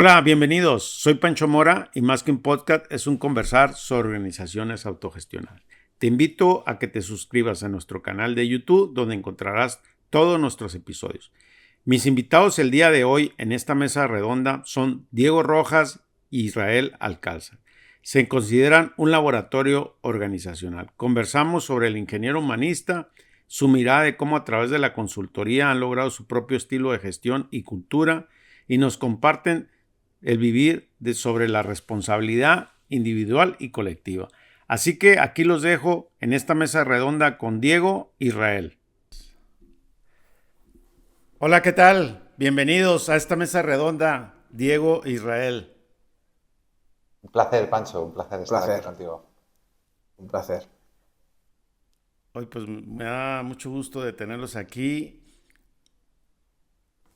Hola, bienvenidos. Soy Pancho Mora y más que un podcast es un conversar sobre organizaciones autogestionadas. Te invito a que te suscribas a nuestro canal de YouTube donde encontrarás todos nuestros episodios. Mis invitados el día de hoy en esta mesa redonda son Diego Rojas y Israel Alcázar. Se consideran un laboratorio organizacional. Conversamos sobre el ingeniero humanista, su mirada de cómo a través de la consultoría han logrado su propio estilo de gestión y cultura y nos comparten el vivir sobre la responsabilidad individual y colectiva. Así que aquí los dejo en esta mesa redonda con Diego Israel. Hola, ¿qué tal? Bienvenidos a esta mesa redonda, Diego Israel. Un placer, Pancho, un placer Un estar aquí placer, contigo. un placer. Hoy pues me da mucho gusto de tenerlos aquí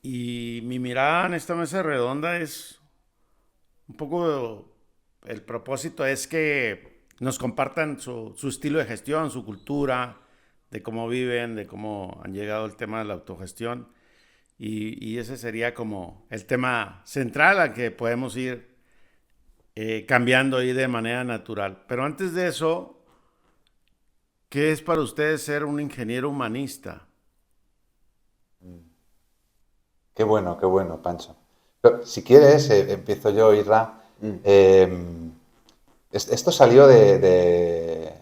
y mi mirada en esta mesa redonda es un poco, el propósito es que nos compartan su estilo de gestión, su cultura, de cómo viven, de cómo han llegado al tema de la autogestión. Y ese sería como el tema central al que podemos ir cambiando ahí de manera natural. Pero antes de eso, ¿qué es para ustedes ser un ingeniero humanista? Qué bueno, Pancho. Pero, si quieres, empiezo yo, Irra. Mm. Eh, Esto salió de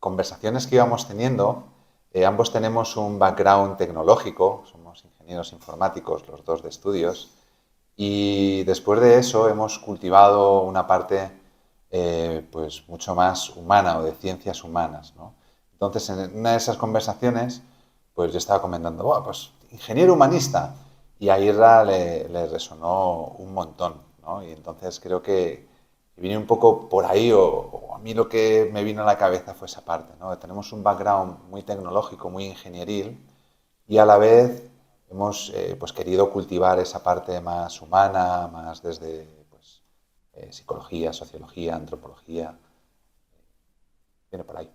conversaciones que íbamos teniendo. Ambos tenemos un background tecnológico, somos ingenieros informáticos, los dos de estudios, y después de eso hemos cultivado una parte pues mucho más humana o de ciencias humanas, ¿no? Entonces, en una de esas conversaciones, pues yo estaba comentando, "Buah, pues ingeniero humanista", y a Irra le resonó un montón, ¿no? Y entonces creo que viene un poco por ahí, o a mí lo que me vino a la cabeza fue esa parte, ¿no? Tenemos un background muy tecnológico, muy ingenieril, y a la vez hemos pues querido cultivar esa parte más humana, más desde pues, psicología, sociología, antropología, viene por ahí.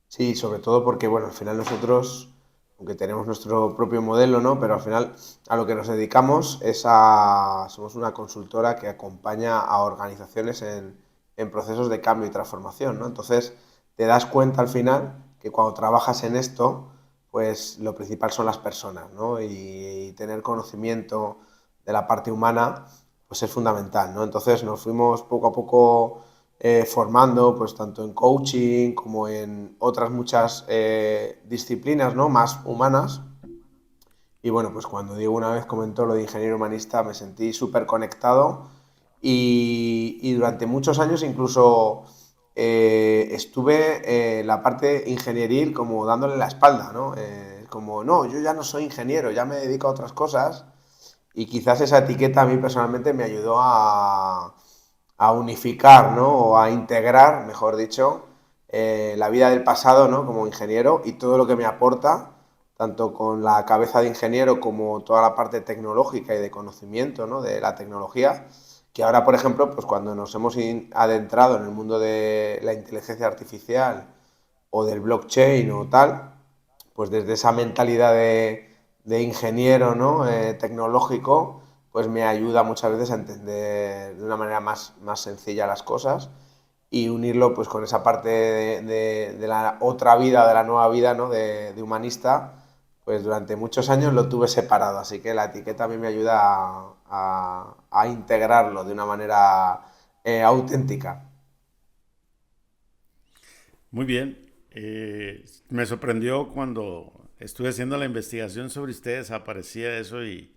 Sí, sobre todo porque, bueno, al final nosotros, aunque tenemos nuestro propio modelo, ¿no? Pero al final a lo que nos dedicamos es somos una consultora que acompaña a organizaciones en procesos de cambio y transformación, ¿no? Entonces, te das cuenta al final que cuando trabajas en esto, pues lo principal son las personas, ¿no? Y tener conocimiento de la parte humana, pues es fundamental, ¿no? Entonces nos fuimos poco a poco formando, pues tanto en coaching como en otras muchas disciplinas, ¿no? Más humanas. Y bueno, pues cuando Diego una vez comentó lo de ingeniero humanista, me sentí súper conectado y durante muchos años incluso estuve la parte ingenieril como dándole la espalda, ¿no? Como, no, yo ya no soy ingeniero, ya me dedico a otras cosas y quizás esa etiqueta a mí personalmente me ayudó a unificar, ¿no? O a integrar, mejor dicho, la vida del pasado, ¿no? Como ingeniero y todo lo que me aporta, tanto con la cabeza de ingeniero como toda la parte tecnológica y de conocimiento, ¿no? De la tecnología, que ahora, por ejemplo, pues cuando nos hemos adentrado en el mundo de la inteligencia artificial o del blockchain o tal, pues desde esa mentalidad de ingeniero, ¿no? Tecnológico, pues me ayuda muchas veces a entender de una manera más sencilla las cosas y unirlo pues con esa parte de la otra vida, de la nueva vida, ¿no? De humanista, pues durante muchos años lo tuve separado, así que la etiqueta a mí me ayuda a integrarlo de una manera auténtica. Muy bien. Me sorprendió cuando estuve haciendo la investigación sobre ustedes, aparecía eso y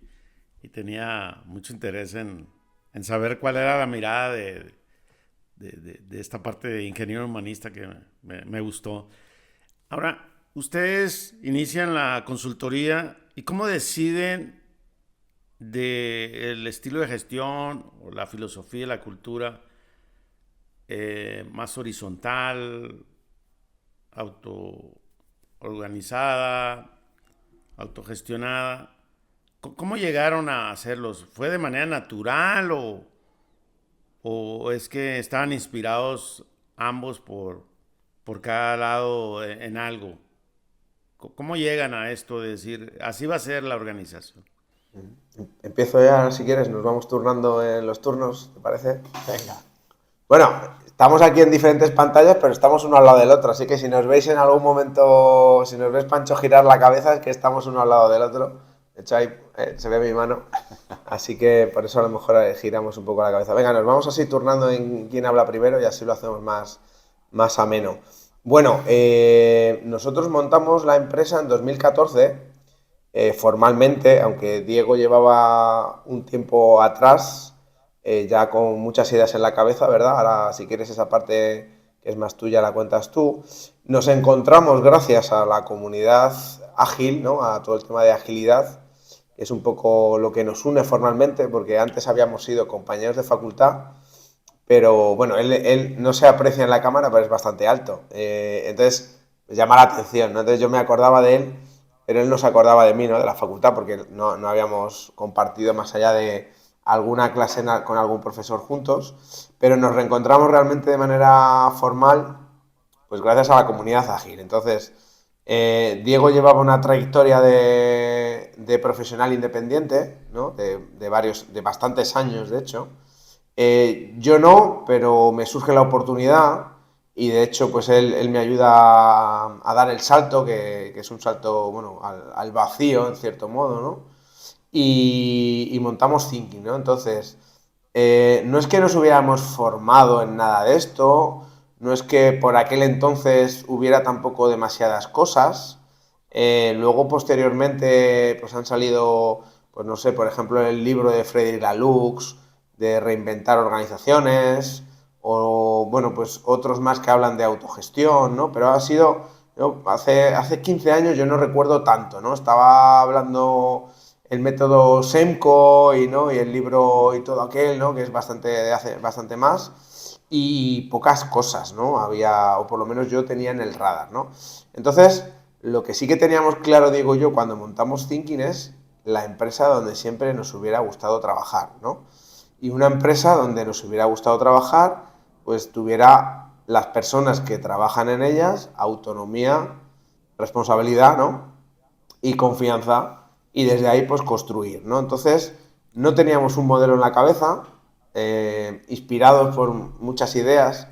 tenía mucho interés en saber cuál era la mirada de esta parte de ingeniero humanista que me gustó. Ahora, ustedes inician la consultoría y cómo deciden del estilo de gestión o la filosofía, la cultura más horizontal, autoorganizada, autogestionada. ¿Cómo llegaron a hacerlos? ¿Fue de manera natural o es que estaban inspirados ambos por cada lado algo? ¿Cómo llegan a esto de decir, así va a ser la organización? Empiezo ya, si quieres, nos vamos turnando en los turnos, ¿te parece? Venga. Bueno, estamos aquí en diferentes pantallas, pero estamos uno al lado del otro, así que si nos veis en algún momento, si nos ves, Pancho, girar la cabeza, es que estamos uno al lado del otro. De hecho, ahí se ve mi mano, así que por eso a lo mejor giramos un poco la cabeza. Venga, nos vamos así turnando en quién habla primero y así lo hacemos más ameno. Bueno, nosotros montamos la empresa en 2014, formalmente, aunque Diego llevaba un tiempo atrás, ya con muchas ideas en la cabeza, ¿verdad? Ahora, si quieres, esa parte que es más tuya la cuentas tú. Nos encontramos gracias a la comunidad ágil, ¿no? A todo el tema de agilidad, que es un poco lo que nos une formalmente, porque antes habíamos sido compañeros de facultad, pero bueno, él no se aprecia en la cámara, pero es bastante alto. Entonces, me llama la atención, ¿no? Entonces yo me acordaba de él, pero él no se acordaba de mí, ¿no? De la facultad, porque no habíamos compartido más allá de alguna clase con algún profesor juntos, pero nos reencontramos realmente de manera formal, pues gracias a la comunidad ágil. Entonces, Diego llevaba una trayectoria de profesional independiente, ¿no? De bastantes años, de hecho. Yo no, pero me surge la oportunidad y de hecho pues él me ayuda a dar el salto, que es un salto, bueno, al vacío en cierto modo, ¿no? Y montamos Thinking, ¿no? Entonces, no es que nos hubiéramos formado en nada de esto, no es que por aquel entonces hubiera tampoco demasiadas cosas. Luego, posteriormente, pues han salido, pues no sé, por ejemplo, el libro de Frederick Laloux, de reinventar organizaciones, o bueno, pues otros más que hablan de autogestión, ¿no? Pero ha sido, hace 15 años yo no recuerdo tanto, ¿no? Estaba hablando el método Semco y, ¿no? Y el libro y todo aquel, ¿no? Que es bastante, de hace bastante más, y pocas cosas, ¿no? Había, o por lo menos yo tenía en el radar, ¿no? Entonces, lo que sí que teníamos claro, digo yo, cuando montamos Thinking es la empresa donde siempre nos hubiera gustado trabajar, ¿no? Y una empresa donde nos hubiera gustado trabajar, pues tuviera las personas que trabajan en ellas autonomía, responsabilidad, ¿no? Y confianza, y desde ahí pues construir, ¿no? Entonces no teníamos un modelo en la cabeza, inspirados por muchas ideas,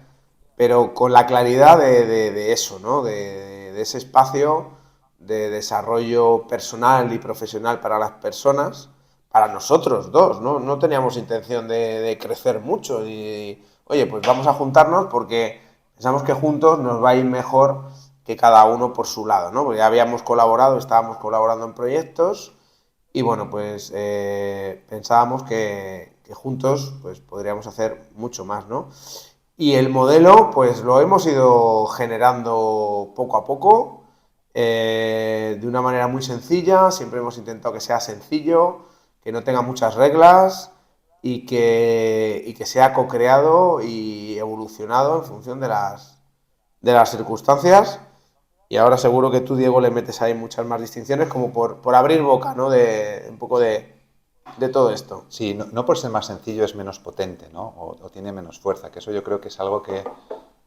pero con la claridad de eso, ¿no? De ese espacio de desarrollo personal y profesional para las personas, para nosotros dos, ¿no? No teníamos intención de crecer mucho y, oye, pues vamos a juntarnos porque pensamos que juntos nos va a ir mejor que cada uno por su lado, ¿no? Porque ya habíamos colaborado, estábamos colaborando en proyectos y bueno, pues pensábamos que juntos pues podríamos hacer mucho más, ¿no? Y el modelo, pues lo hemos ido generando poco a poco, de una manera muy sencilla. Siempre hemos intentado que sea sencillo, que no tenga muchas reglas y que sea co-creado y evolucionado en función de las circunstancias. Y ahora seguro que tú, Diego, le metes ahí muchas más distinciones, como por abrir boca, ¿no? De un poco de todo esto. Sí, no por ser más sencillo es menos potente, ¿no? O tiene menos fuerza, que eso yo creo que es algo que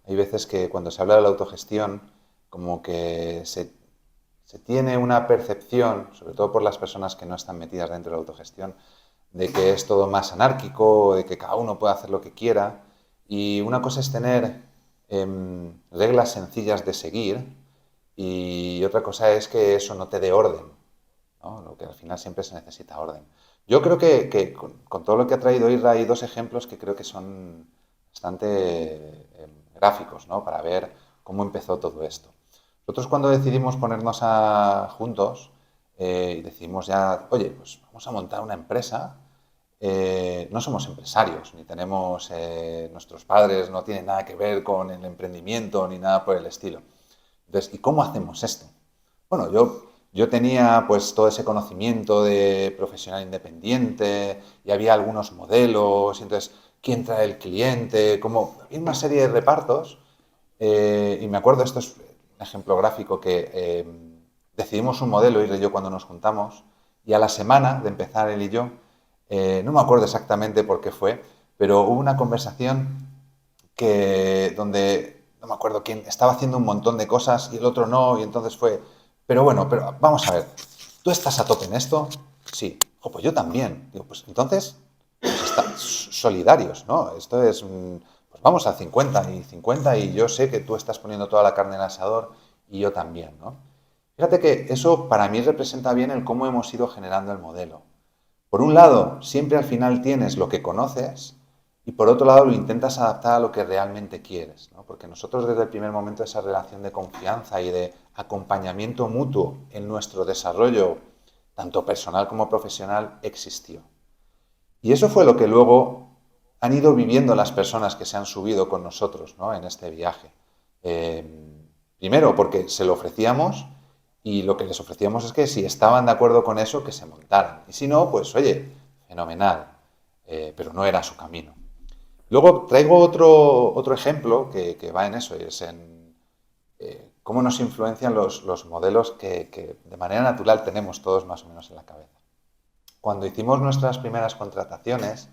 hay veces que cuando se habla de la autogestión, como que se tiene una percepción, sobre todo por las personas que no están metidas dentro de la autogestión, de que es todo más anárquico, de que cada uno puede hacer lo que quiera. Y una cosa es tener reglas sencillas de seguir y otra cosa es que eso no te dé orden, ¿no? Lo que al final siempre se necesita orden. Yo creo que con todo lo que ha traído Isra hay dos ejemplos que creo que son bastante gráficos, ¿no? Para ver cómo empezó todo esto. Nosotros cuando decidimos ponernos juntos y decidimos ya, oye, pues vamos a montar una empresa, no somos empresarios, ni tenemos, nuestros padres no tienen nada que ver con el emprendimiento ni nada por el estilo. Entonces, ¿y cómo hacemos esto? Bueno, yo tenía pues todo ese conocimiento de profesional independiente y había algunos modelos, y entonces, ¿quién trae el cliente? Como había una serie de repartos y me acuerdo, esto es un ejemplo gráfico, que decidimos un modelo, Irra y yo, cuando nos juntamos, y a la semana de empezar él y yo, no me acuerdo exactamente por qué fue, pero hubo una conversación donde no me acuerdo quién estaba haciendo un montón de cosas y el otro no, y entonces fue, pero bueno, pero vamos a ver, ¿tú estás a tope en esto? Sí. Jo, pues yo también. Digo, pues entonces, solidarios, ¿no? Esto es, pues vamos a 50 y 50 y yo sé que tú estás poniendo toda la carne en el asador y yo también, ¿no? Fíjate que eso para mí representa bien el cómo hemos ido generando el modelo. Por un lado, siempre al final tienes lo que conoces y por otro lado lo intentas adaptar a lo que realmente quieres, ¿no? Porque nosotros desde el primer momento esa relación de confianza y de acompañamiento mutuo en nuestro desarrollo, tanto personal como profesional, existió. Y eso fue lo que luego han ido viviendo las personas que se han subido con nosotros, ¿no?, en este viaje. Primero, porque se lo ofrecíamos y lo que les ofrecíamos es que si estaban de acuerdo con eso, que se montaran. Y si no, pues oye, fenomenal, pero no era su camino. Luego traigo otro ejemplo que va en eso, es en cómo nos influencian los modelos que de manera natural tenemos todos más o menos en la cabeza. Cuando hicimos nuestras primeras contrataciones,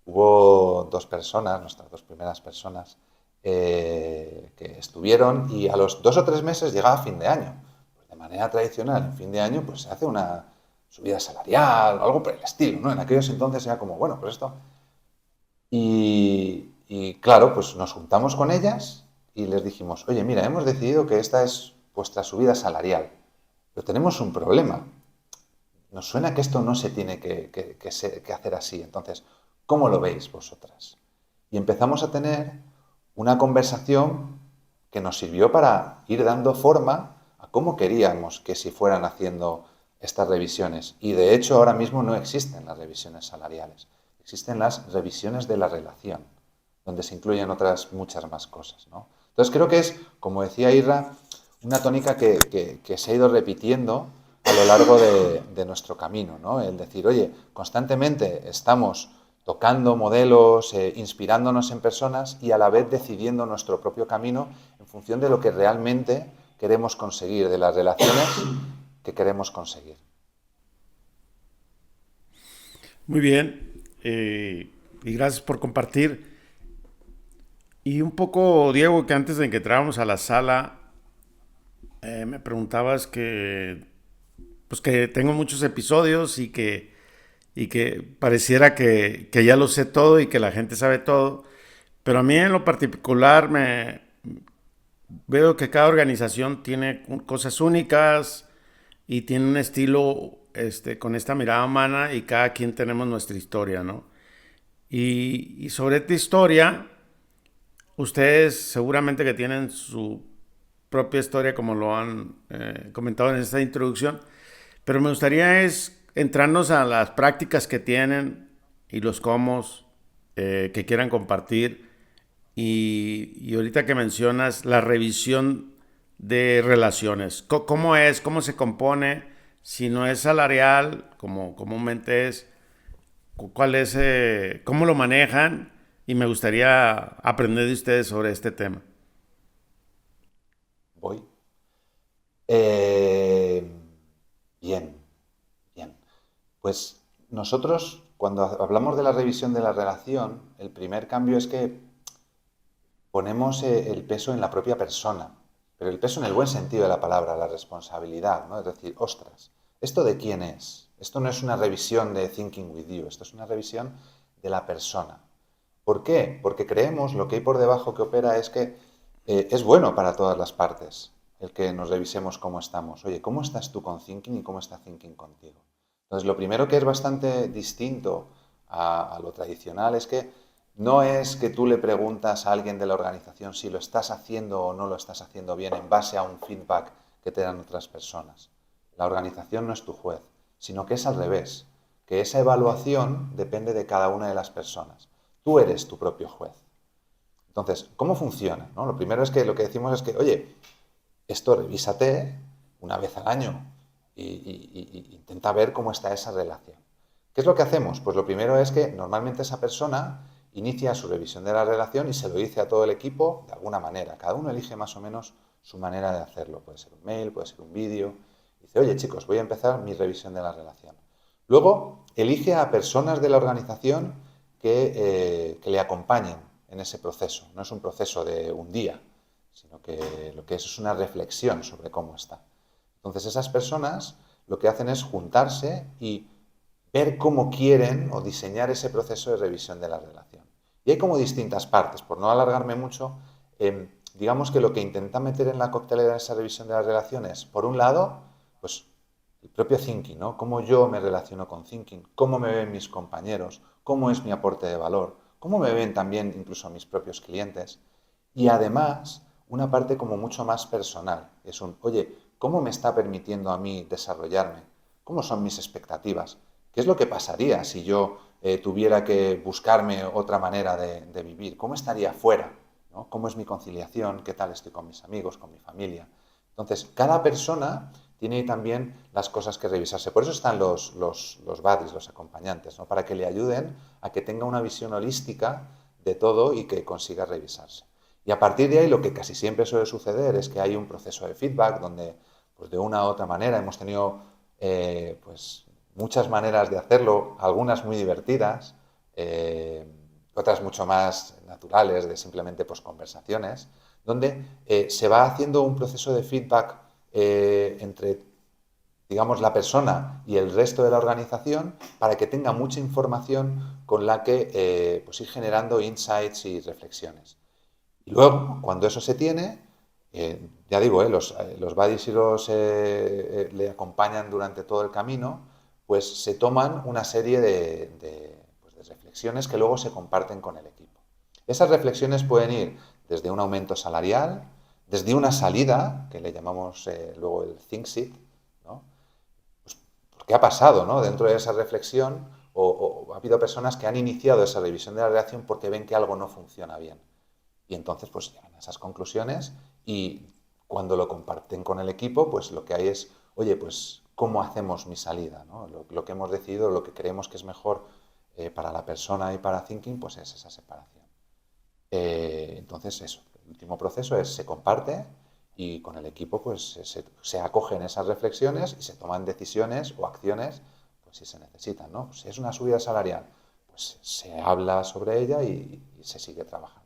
hubo dos personas, nuestras dos primeras personas, que estuvieron y a los 2 o 3 meses llegaba fin de año. Pues de manera tradicional, en fin de año, pues se hace una subida salarial o algo por el estilo, ¿no? En aquellos entonces era como, bueno, pues esto. Y claro, pues nos juntamos con ellas y les dijimos, oye, mira, hemos decidido que esta es vuestra subida salarial, pero tenemos un problema. Nos suena que esto no se tiene que hacer así. Entonces, ¿cómo lo veis vosotras? Y empezamos a tener una conversación que nos sirvió para ir dando forma a cómo queríamos que se fueran haciendo estas revisiones. Y de hecho ahora mismo no existen las revisiones salariales. Existen las revisiones de la relación, donde se incluyen otras muchas más cosas, ¿no? Entonces creo que es, como decía Irra, una tónica que se ha ido repitiendo a lo largo de nuestro camino, ¿no? El decir, oye, constantemente estamos tocando modelos, inspirándonos en personas y a la vez decidiendo nuestro propio camino en función de lo que realmente queremos conseguir, de las relaciones que queremos conseguir. Muy bien, y gracias por compartir. Y un poco, Diego, que antes de que entráramos a la sala, me preguntabas pues que tengo muchos episodios y que pareciera que ya lo sé todo y que la gente sabe todo, pero a mí en lo particular veo que cada organización tiene cosas únicas y tiene un estilo con esta mirada humana y cada quien tenemos nuestra historia, ¿no? Y sobre esta historia, ustedes seguramente que tienen su propia historia como lo han comentado en esta introducción, pero me gustaría es entrarnos a las prácticas que tienen y los cómo que quieran compartir. Y ahorita que mencionas la revisión de relaciones, ¿cómo es? ¿Cómo se compone? Si no es salarial, como comúnmente es, ¿cuál es? ¿Cómo lo manejan? Y me gustaría aprender de ustedes sobre este tema. Voy. Eh, bien, bien. Pues nosotros, cuando hablamos de la revisión de la relación, el primer cambio es que ponemos el peso en la propia persona, pero el peso en el buen sentido de la palabra, la responsabilidad, ¿no? Es decir, ostras, ¿esto de quién es? Esto no es una revisión de Thinking with You, esto es una revisión de la persona. ¿Por qué? Porque creemos, lo que hay por debajo que opera es que es bueno para todas las partes el que nos revisemos cómo estamos. Oye, ¿cómo estás tú con Thinking y cómo está Thinking contigo? Entonces, lo primero que es bastante distinto a lo tradicional es que no es que tú le preguntas a alguien de la organización si lo estás haciendo o no lo estás haciendo bien en base a un feedback que te dan otras personas. La organización no es tu juez, sino que es al revés, que esa evaluación depende de cada una de las personas. Tú eres tu propio juez. Entonces, ¿cómo funciona? ¿No? Lo primero es que lo que decimos es que, oye, esto revísate una vez al año y intenta ver cómo está esa relación. ¿Qué es lo que hacemos? Pues lo primero es que normalmente esa persona inicia su revisión de la relación y se lo dice a todo el equipo de alguna manera. Cada uno elige más o menos su manera de hacerlo. Puede ser un mail, puede ser un vídeo. Dice, oye chicos, voy a empezar mi revisión de la relación. Luego elige a personas de la organización que le acompañen en ese proceso. No es un proceso de un día, sino que lo que es una reflexión sobre cómo está. Entonces esas personas lo que hacen es juntarse y ver cómo quieren o diseñar ese proceso de revisión de la relación. Y hay como distintas partes, por no alargarme mucho, digamos que lo que intenta meter en la coctelera de esa revisión de las relaciones, por un lado, pues el propio thinking, ¿no? Cómo yo me relaciono con thinking, cómo me ven mis compañeros, cómo es mi aporte de valor, cómo me ven también incluso mis propios clientes. Y además, una parte como mucho más personal. Es oye, ¿cómo me está permitiendo a mí desarrollarme? ¿Cómo son mis expectativas? ¿Qué es lo que pasaría si yo tuviera que buscarme otra manera de vivir? ¿Cómo estaría fuera? ¿No? ¿Cómo es mi conciliación? ¿Qué tal estoy con mis amigos, con mi familia? Entonces, cada persona tiene también las cosas que revisarse. Por eso están los buddies, los acompañantes, ¿no? Para que le ayuden a que tenga una visión holística de todo y que consiga revisarse. Y a partir de ahí lo que casi siempre suele suceder es que hay un proceso de feedback donde, pues de una u otra manera, hemos tenido pues muchas maneras de hacerlo, algunas muy divertidas, otras mucho más naturales, de simplemente pues, conversaciones, donde se va haciendo un proceso de feedback entre, digamos, la persona y el resto de la organización para que tenga mucha información con la que pues, ir generando insights y reflexiones. Y luego, cuando eso se tiene, ya digo, los buddies y le acompañan durante todo el camino, pues se toman una serie pues de reflexiones que luego se comparten con el equipo. Esas reflexiones pueden ir desde un aumento salarial, desde una salida, que le llamamos luego el think seat, ¿no? Pues, ¿qué ha pasado, ¿no? Dentro de esa reflexión? O ha habido personas que han iniciado esa revisión de la relación porque ven que algo no funciona bien. Y entonces pues llegan a esas conclusiones y cuando lo comparten con el equipo, pues lo que hay es, oye, pues ¿cómo hacemos mi salida? ¿No? Lo que hemos decidido, lo que creemos que es mejor para la persona y para Thinking, pues es esa separación. Entonces eso, el último proceso es se comparte y con el equipo pues se acogen esas reflexiones y se toman decisiones o acciones pues si se necesitan, ¿no? Si es una subida salarial, pues se habla sobre ella y se sigue trabajando.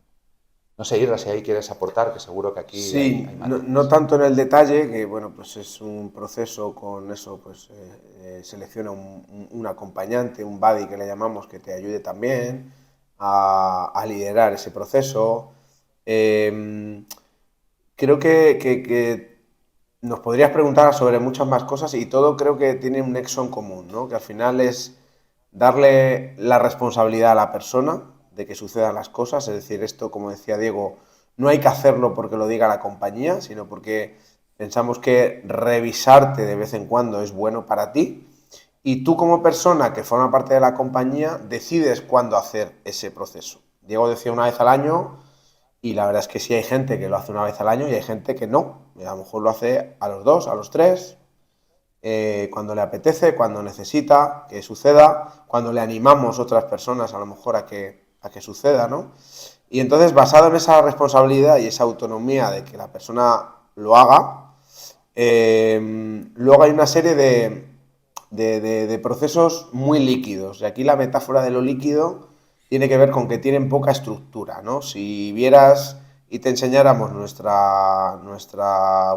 No sé, Irra, si ahí quieres aportar, que seguro que aquí Sí, hay no matices. tanto en el detalle, que bueno, pues es un proceso con eso, pues selecciona un acompañante, un buddy que le llamamos, que te ayude también a liderar ese proceso. Eh, Creo que nos podrías preguntar sobre muchas más cosas y todo creo que tiene un nexo en común, ¿no? Que al final es darle la responsabilidad a la persona de que sucedan las cosas, es decir, esto, como decía Diego, no hay que hacerlo porque lo diga la compañía, sino porque pensamos que revisarte de vez en cuando es bueno para ti y tú como persona que forma parte de la compañía decides cuándo hacer ese proceso. Diego decía una vez al año y la verdad es que sí hay gente que lo hace una vez al año y hay gente que no. Y a lo mejor lo hace a los 2, a los 3, cuando le apetece, cuando necesita que suceda, cuando le animamos a otras personas a lo mejor a que suceda, ¿no? Y entonces, basado en esa responsabilidad y esa autonomía de que la persona lo haga, luego hay una serie de procesos muy líquidos. Y aquí la metáfora de lo líquido tiene que ver con que tienen poca estructura, ¿no? Si vieras y te enseñáramos nuestra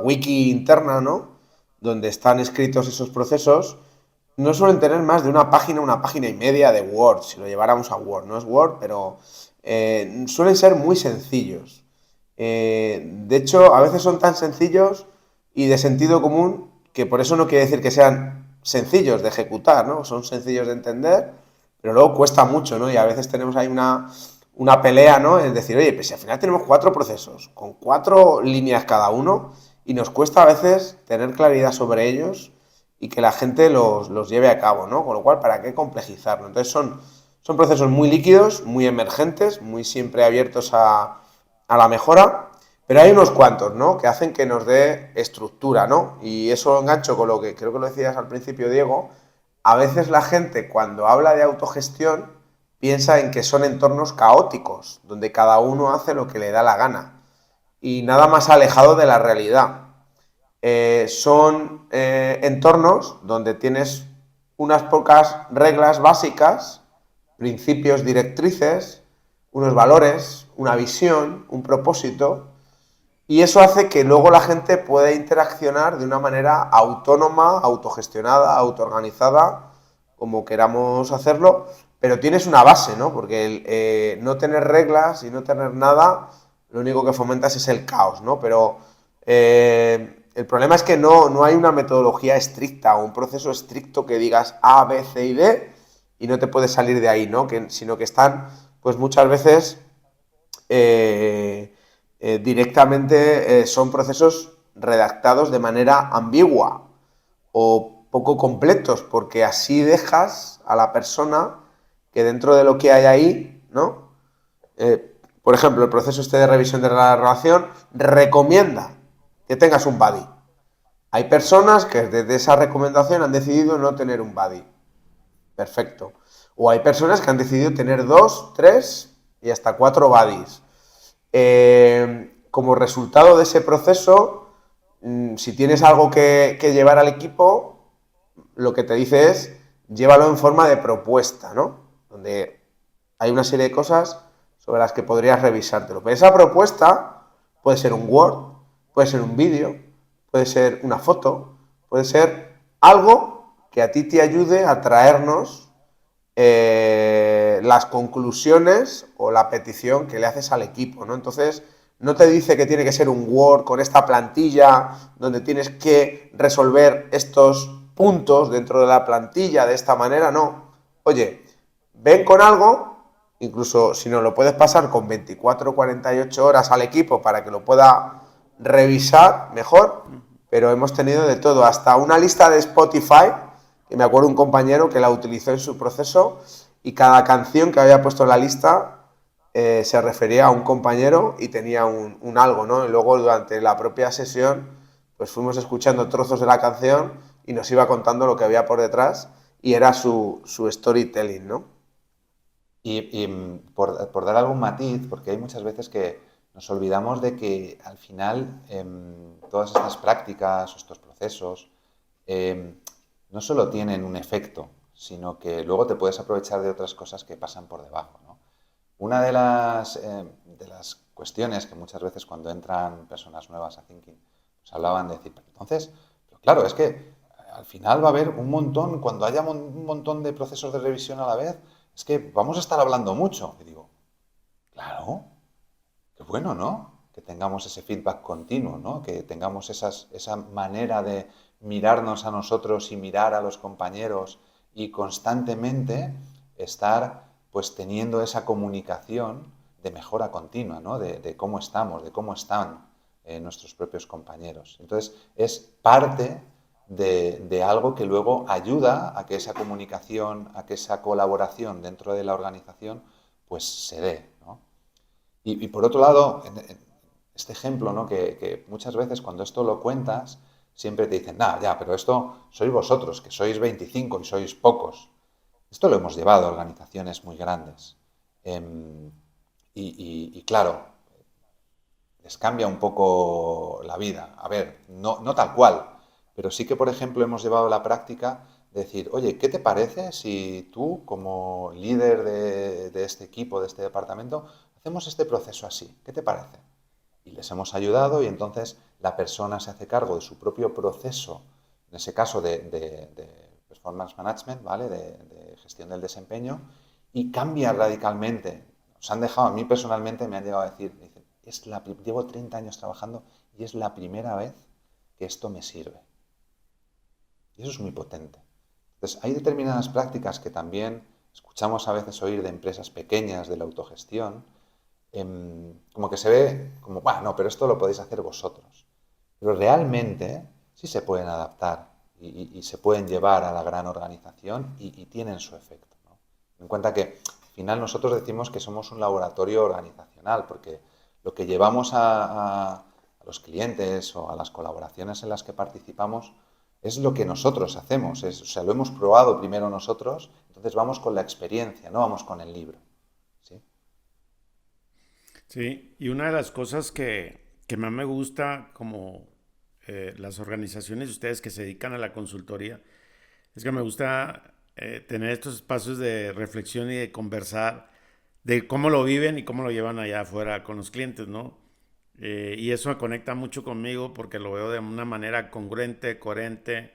wiki interna, ¿no? Donde están escritos esos procesos, no suelen tener más de una página y media de Word, si lo lleváramos a Word. No es Word, pero suelen ser muy sencillos. De hecho, a veces son tan sencillos y de sentido común que por eso no quiere decir que sean sencillos de ejecutar, ¿no? Son sencillos de entender, pero luego cuesta mucho, ¿no? Y a veces tenemos ahí una pelea, ¿no? Es decir, oye, pues si al final tenemos 4 procesos, con 4 líneas cada uno, y nos cuesta a veces tener claridad sobre ellos y que la gente los lleve a cabo, ¿no? Con lo cual, ¿para qué complejizarlo? Entonces son procesos muy líquidos, muy emergentes, muy siempre abiertos a la mejora, pero hay unos cuantos, ¿no? Que hacen que nos dé estructura, ¿no? Y eso engancho con lo que creo que lo decías al principio, Diego. A veces la gente cuando habla de autogestión piensa en que son entornos caóticos, donde cada uno hace lo que le da la gana y nada más alejado de la realidad. Son entornos donde tienes unas pocas reglas básicas, principios directrices, unos valores, una visión, un propósito, y eso hace que luego la gente pueda interaccionar de una manera autónoma, autogestionada, autoorganizada como queramos hacerlo, pero tienes una base, ¿no? Porque no tener reglas y no tener nada, lo único que fomentas es el caos, ¿no? Pero el problema es que no hay una metodología estricta o un proceso estricto que digas A, B, C y D y no te puedes salir de ahí, ¿no? Sino que están, pues muchas veces directamente son procesos redactados de manera ambigua o poco completos, porque así dejas a la persona que dentro de lo que hay ahí, ¿no? Por ejemplo, el proceso este de revisión de la relación recomienda que tengas un buddy. Hay personas que desde esa recomendación han decidido no tener un buddy. Perfecto. O hay personas que han decidido tener 2, 3 y hasta 4 buddies. Como resultado de ese proceso, si tienes algo que llevar al equipo, lo que te dice es llévalo en forma de propuesta, ¿no? Donde hay una serie de cosas sobre las que podrías revisártelo. Pero esa propuesta puede ser un Word, puede ser un vídeo, puede ser una foto, puede ser algo que a ti te ayude a traernos las conclusiones o la petición que le haces al equipo, ¿no? Entonces, no te dice que tiene que ser un Word con esta plantilla donde tienes que resolver estos puntos dentro de la plantilla de esta manera, no. Oye, ven con algo, incluso si no lo puedes pasar con 24 o 48 horas al equipo para que lo pueda revisar mejor, pero hemos tenido de todo, hasta una lista de Spotify, que me acuerdo un compañero que la utilizó en su proceso y cada canción que había puesto en la lista se refería a un compañero y tenía un algo, ¿no? Y luego durante la propia sesión pues fuimos escuchando trozos de la canción y nos iba contando lo que había por detrás y era su storytelling, ¿no? Y por dar algún matiz, porque hay muchas veces que nos olvidamos de que al final todas estas prácticas, estos procesos, no solo tienen un efecto, sino que luego te puedes aprovechar de otras cosas que pasan por debajo, ¿no? Una de las cuestiones que muchas veces cuando entran personas nuevas a Thinking, pues hablaban de decir, entonces, pero claro, es que al final va a haber un montón, cuando haya un montón de procesos de revisión a la vez, es que vamos a estar hablando mucho. Y digo, claro, qué bueno, ¿no? Que tengamos ese feedback continuo, ¿no? Que tengamos esa manera de mirarnos a nosotros y mirar a los compañeros y constantemente estar pues teniendo esa comunicación de mejora continua, ¿no? De cómo estamos, de cómo están nuestros propios compañeros. Entonces, es parte de algo que luego ayuda a que esa comunicación, a que esa colaboración dentro de la organización pues se dé, ¿no? Y por otro lado, en este ejemplo, ¿no? que muchas veces cuando esto lo cuentas, siempre te dicen, nah, ya, pero esto sois vosotros, que sois 25 y sois pocos. Esto lo hemos llevado a organizaciones muy grandes. Y claro, les cambia un poco la vida. A ver, no tal cual, pero sí que, por ejemplo, hemos llevado a la práctica de decir, oye, ¿qué te parece si tú, como líder de este equipo, de este departamento, hacemos este proceso así? ¿Qué te parece? Y les hemos ayudado y entonces la persona se hace cargo de su propio proceso, en ese caso de performance management, ¿vale? De gestión del desempeño, y cambia radicalmente. Nos han dejado, a mí personalmente me han llegado a decir, dicen, llevo 30 años trabajando y es la primera vez que esto me sirve. Y eso es muy potente. Entonces, hay determinadas prácticas que también escuchamos a veces oír de empresas pequeñas de la autogestión, como que se ve como, bueno, no, pero esto lo podéis hacer vosotros. Pero realmente sí se pueden adaptar y se pueden llevar a la gran organización y tienen su efecto, ¿no? En cuenta que al final nosotros decimos que somos un laboratorio organizacional, porque lo que llevamos a los clientes o a las colaboraciones en las que participamos es lo que nosotros hacemos, o sea, lo hemos probado primero nosotros, entonces vamos con la experiencia, no vamos con el libro, ¿sí? Sí, y una de las cosas que más me gusta como las organizaciones de ustedes que se dedican a la consultoría es que me gusta tener estos espacios de reflexión y de conversar de cómo lo viven y cómo lo llevan allá afuera con los clientes, ¿no? Y eso me conecta mucho conmigo porque lo veo de una manera congruente, coherente.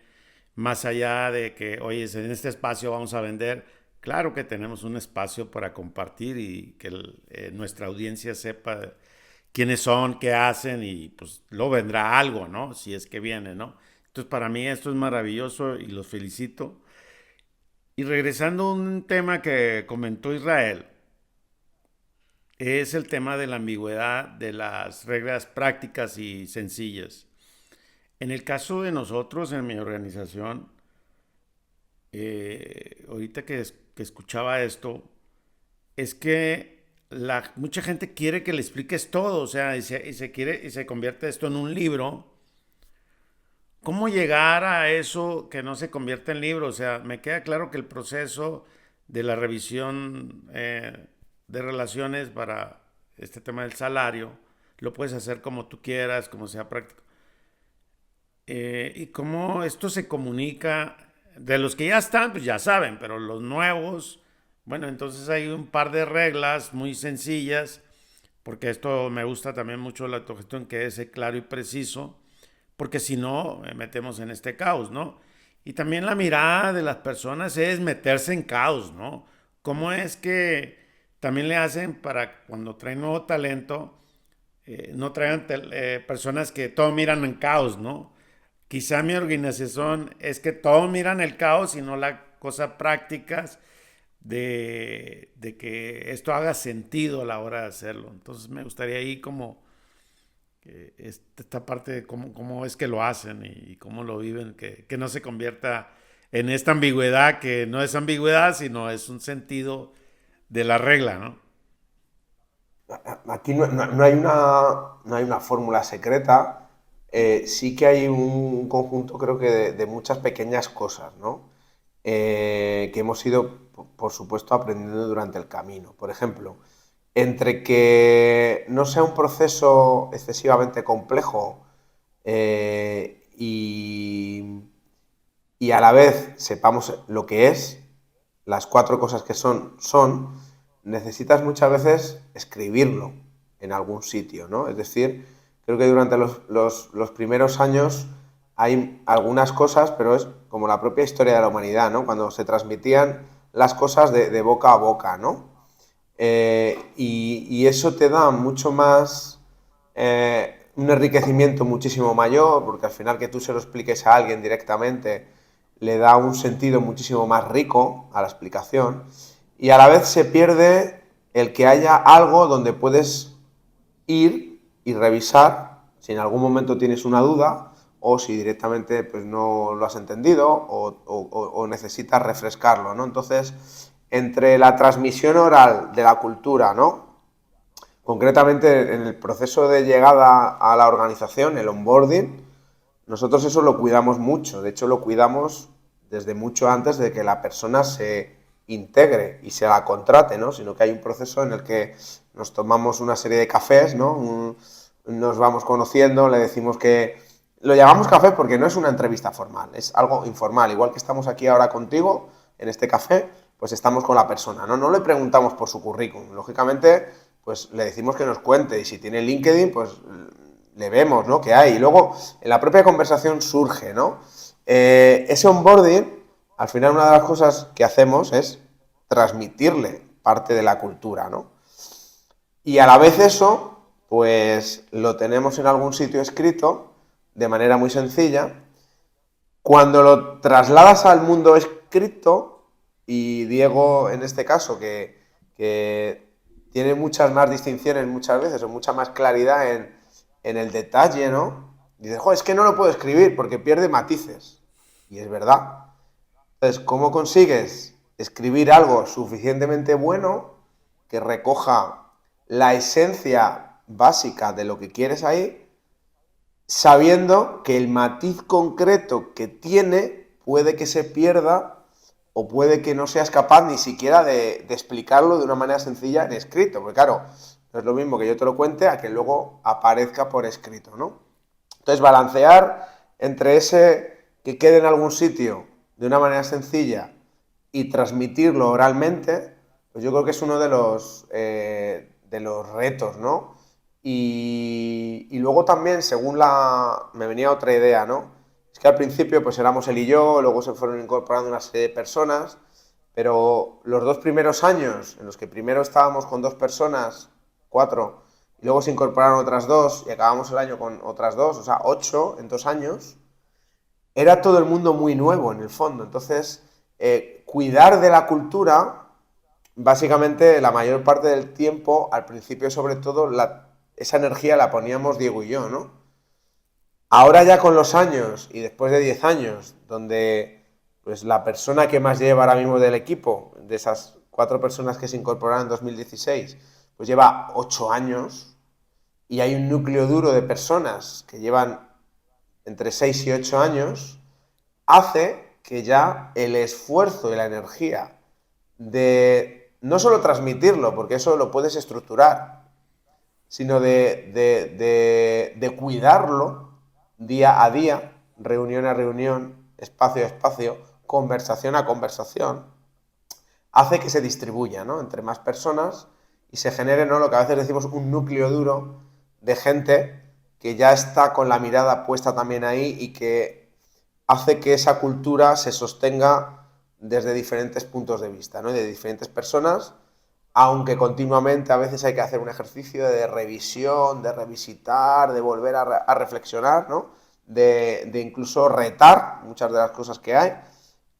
más allá de que, oye, en este espacio vamos a vender. Claro que tenemos un espacio para compartir y que nuestra audiencia sepa quiénes son, qué hacen y pues luego vendrá algo, ¿no? Si es que viene, ¿no? Entonces para mí esto es maravilloso y los felicito. Y regresando a un tema que comentó Israel, es el tema de la ambigüedad de las reglas prácticas y sencillas. En el caso de nosotros, en mi organización, ahorita que escuchaba esto, es que mucha gente quiere que le expliques todo, o sea, y se convierte esto en un libro. ¿Cómo llegar a eso que no se convierte en libro? O sea, me queda claro que el proceso de la revisión de relaciones para este tema del salario lo puedes hacer como tú quieras, como sea práctico. Y cómo esto se comunica, de los que ya están, pues ya saben, pero los nuevos, bueno, entonces hay un par de reglas muy sencillas, porque esto me gusta también mucho la autogestión, que es claro y preciso, porque si no, metemos en este caos, ¿no? Y también la mirada de las personas es meterse en caos, ¿no? ¿Cómo es que también le hacen para cuando traen nuevo talento, no traigan personas que todo miran en caos, ¿no? Quizá mi organización es que todos miran el caos y no las cosas prácticas de que esto haga sentido a la hora de hacerlo. Entonces me gustaría ahí como esta parte de cómo es que lo hacen y cómo lo viven, que no se convierta en esta ambigüedad que no es ambigüedad, sino es un sentido de la regla, ¿no? Aquí no hay una fórmula secreta, sí que hay un conjunto, creo que, de muchas pequeñas cosas, ¿no? Que hemos ido, por supuesto, aprendiendo durante el camino. Por ejemplo, entre que no sea un proceso excesivamente complejo y a la vez sepamos lo que es, las cuatro cosas que son, necesitas muchas veces escribirlo en algún sitio, ¿no? Es decir, creo que durante los primeros años hay algunas cosas, pero es como la propia historia de la humanidad, ¿no? Cuando se transmitían las cosas de boca a boca, ¿no? Y eso te da mucho más, un enriquecimiento muchísimo mayor, porque al final que tú se lo expliques a alguien directamente le da un sentido muchísimo más rico a la explicación, y a la vez se pierde el que haya algo donde puedes ir y revisar si en algún momento tienes una duda o si directamente pues, no lo has entendido o necesitas refrescarlo, ¿no? Entonces, entre la transmisión oral de la cultura, ¿no? Concretamente en el proceso de llegada a la organización, el onboarding, nosotros eso lo cuidamos mucho. De hecho, lo cuidamos desde mucho antes de que la persona se integre y se la contrate, ¿no? Sino que hay un proceso en el que nos tomamos una serie de cafés, ¿no? Nos vamos conociendo, le decimos que... Lo llamamos café porque no es una entrevista formal, es algo informal. Igual que estamos aquí ahora contigo, en este café, pues estamos con la persona, ¿no? No le preguntamos por su currículum. Lógicamente, pues le decimos que nos cuente y si tiene LinkedIn, pues le vemos, ¿no? Que hay. Y luego, en la propia conversación surge, ¿no? Ese onboarding, al final una de las cosas que hacemos es transmitirle parte de la cultura, ¿no? Y a la vez eso, pues lo tenemos en algún sitio escrito de manera muy sencilla. Cuando lo trasladas al mundo escrito, y Diego en este caso, que tiene muchas más distinciones muchas veces o mucha más claridad en el detalle, ¿no? Dices, jo, es que no lo puedo escribir porque pierde matices. Y es verdad. Entonces, ¿cómo consigues escribir algo suficientemente bueno que recoja la esencia básica de lo que quieres ahí, sabiendo que el matiz concreto que tiene puede que se pierda o puede que no seas capaz ni siquiera de explicarlo de una manera sencilla en escrito? Porque claro, no es lo mismo que yo te lo cuente a que luego aparezca por escrito, ¿no? Entonces, balancear entre ese que quede en algún sitio de una manera sencilla y transmitirlo oralmente, pues yo creo que es uno de los retos, ¿no? Y luego también, me venía otra idea, ¿no? Es que al principio pues éramos él y yo, luego se fueron incorporando una serie de personas, pero los 2 primeros años, en los que primero estábamos con 2 personas, 4, y luego se incorporaron otras 2 y acabamos el año con otras 2, o sea, 8 en 2 años, era todo el mundo muy nuevo en el fondo. Entonces, cuidar de la cultura, básicamente la mayor parte del tiempo, al principio sobre todo, esa energía la poníamos Diego y yo, ¿no? Ahora ya con los años y después de 10 años, donde pues la persona que más lleva ahora mismo del equipo, de esas 4 personas que se incorporaron en 2016, pues lleva 8 años y hay un núcleo duro de personas que llevan entre 6 y 8 años, hace que ya el esfuerzo y la energía de no solo transmitirlo, porque eso lo puedes estructurar, sino de cuidarlo día a día, reunión a reunión, espacio a espacio, conversación a conversación, hace que se distribuya, ¿no?, entre más personas y se genere, ¿no?, lo que a veces decimos un núcleo duro de gente que ya está con la mirada puesta también ahí y que hace que esa cultura se sostenga desde diferentes puntos de vista, ¿no?, de diferentes personas, aunque continuamente a veces hay que hacer un ejercicio de revisión, de revisitar, de volver a reflexionar, ¿no?, de incluso retar muchas de las cosas que hay,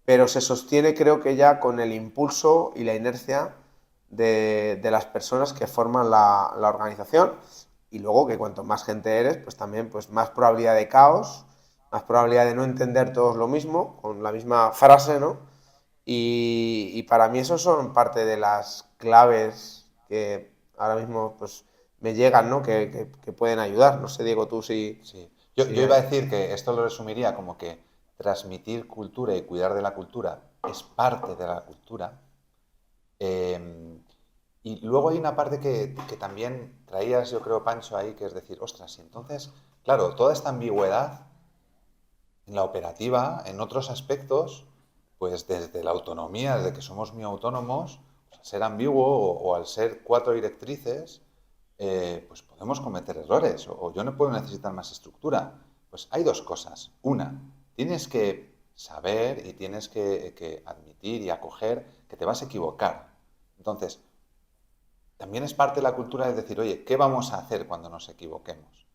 pero se sostiene, creo que ya con el impulso y la inercia de las personas que forman la organización, y luego que cuanto más gente eres, pues también pues más probabilidad de caos, más probabilidad de no entender todos lo mismo, con la misma frase, ¿no? Y para mí eso son parte de las claves que ahora mismo pues me llegan, ¿no?, que pueden ayudar. No sé, Diego, tú sí. Sí. Sí, Yo iba a decir que esto lo resumiría como que transmitir cultura y cuidar de la cultura es parte de la cultura. Eh, y luego hay una parte que también traías, yo creo, Pancho, ahí, que es decir, ostras, y entonces, claro, toda esta ambigüedad en la operativa, en otros aspectos, pues desde la autonomía, desde que somos muy autónomos, pues al ser ambiguo o al ser 4 directrices, pues podemos cometer errores o yo no puedo necesitar más estructura. Pues hay 2 cosas. Una, tienes que saber y tienes que admitir y acoger que te vas a equivocar. Entonces, también es parte de la cultura de decir, oye, ¿qué vamos a hacer cuando nos equivoquemos?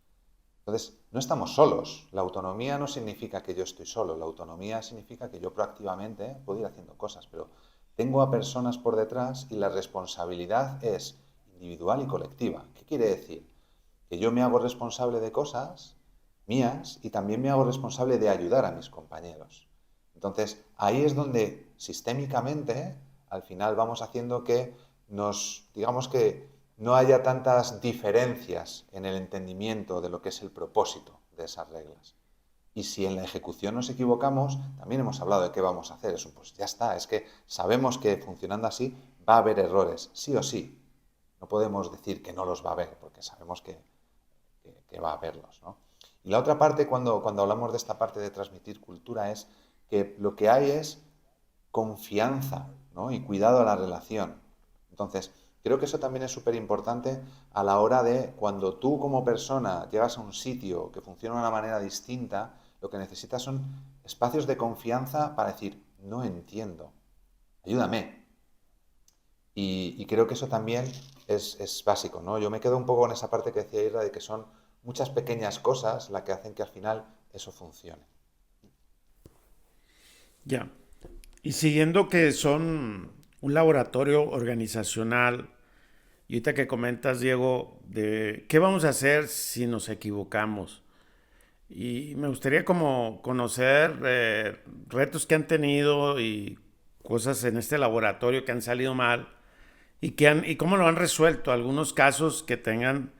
Entonces, no estamos solos. La autonomía no significa que yo estoy solo. La autonomía significa que yo proactivamente puedo ir haciendo cosas, pero tengo a personas por detrás y la responsabilidad es individual y colectiva. ¿Qué quiere decir? Que yo me hago responsable de cosas mías y también me hago responsable de ayudar a mis compañeros. Entonces, ahí es donde sistémicamente, al final vamos haciendo que digamos que no haya tantas diferencias en el entendimiento de lo que es el propósito de esas reglas. Y si en la ejecución nos equivocamos, también hemos hablado de qué vamos a hacer. Eso, pues ya está, es que sabemos que funcionando así va a haber errores, sí o sí. No podemos decir que no los va a haber, porque sabemos que va a haberlos, ¿no? Y la otra parte, cuando hablamos de esta parte de transmitir cultura, es que lo que hay es confianza, ¿no?, y cuidado a la relación. Entonces, creo que eso también es súper importante a la hora de cuando tú como persona llegas a un sitio que funciona de una manera distinta, lo que necesitas son espacios de confianza para decir, no entiendo, ayúdame. Y creo que eso también es básico, ¿no? Yo me quedo un poco con esa parte que decía Isra de que son muchas pequeñas cosas las que hacen que al final eso funcione. Ya. Y siguiendo que son un laboratorio organizacional, y ahorita que comentas, Diego, de qué vamos a hacer si nos equivocamos. Y me gustaría como conocer retos que han tenido y cosas en este laboratorio que han salido mal y cómo lo han resuelto. Algunos casos que tengan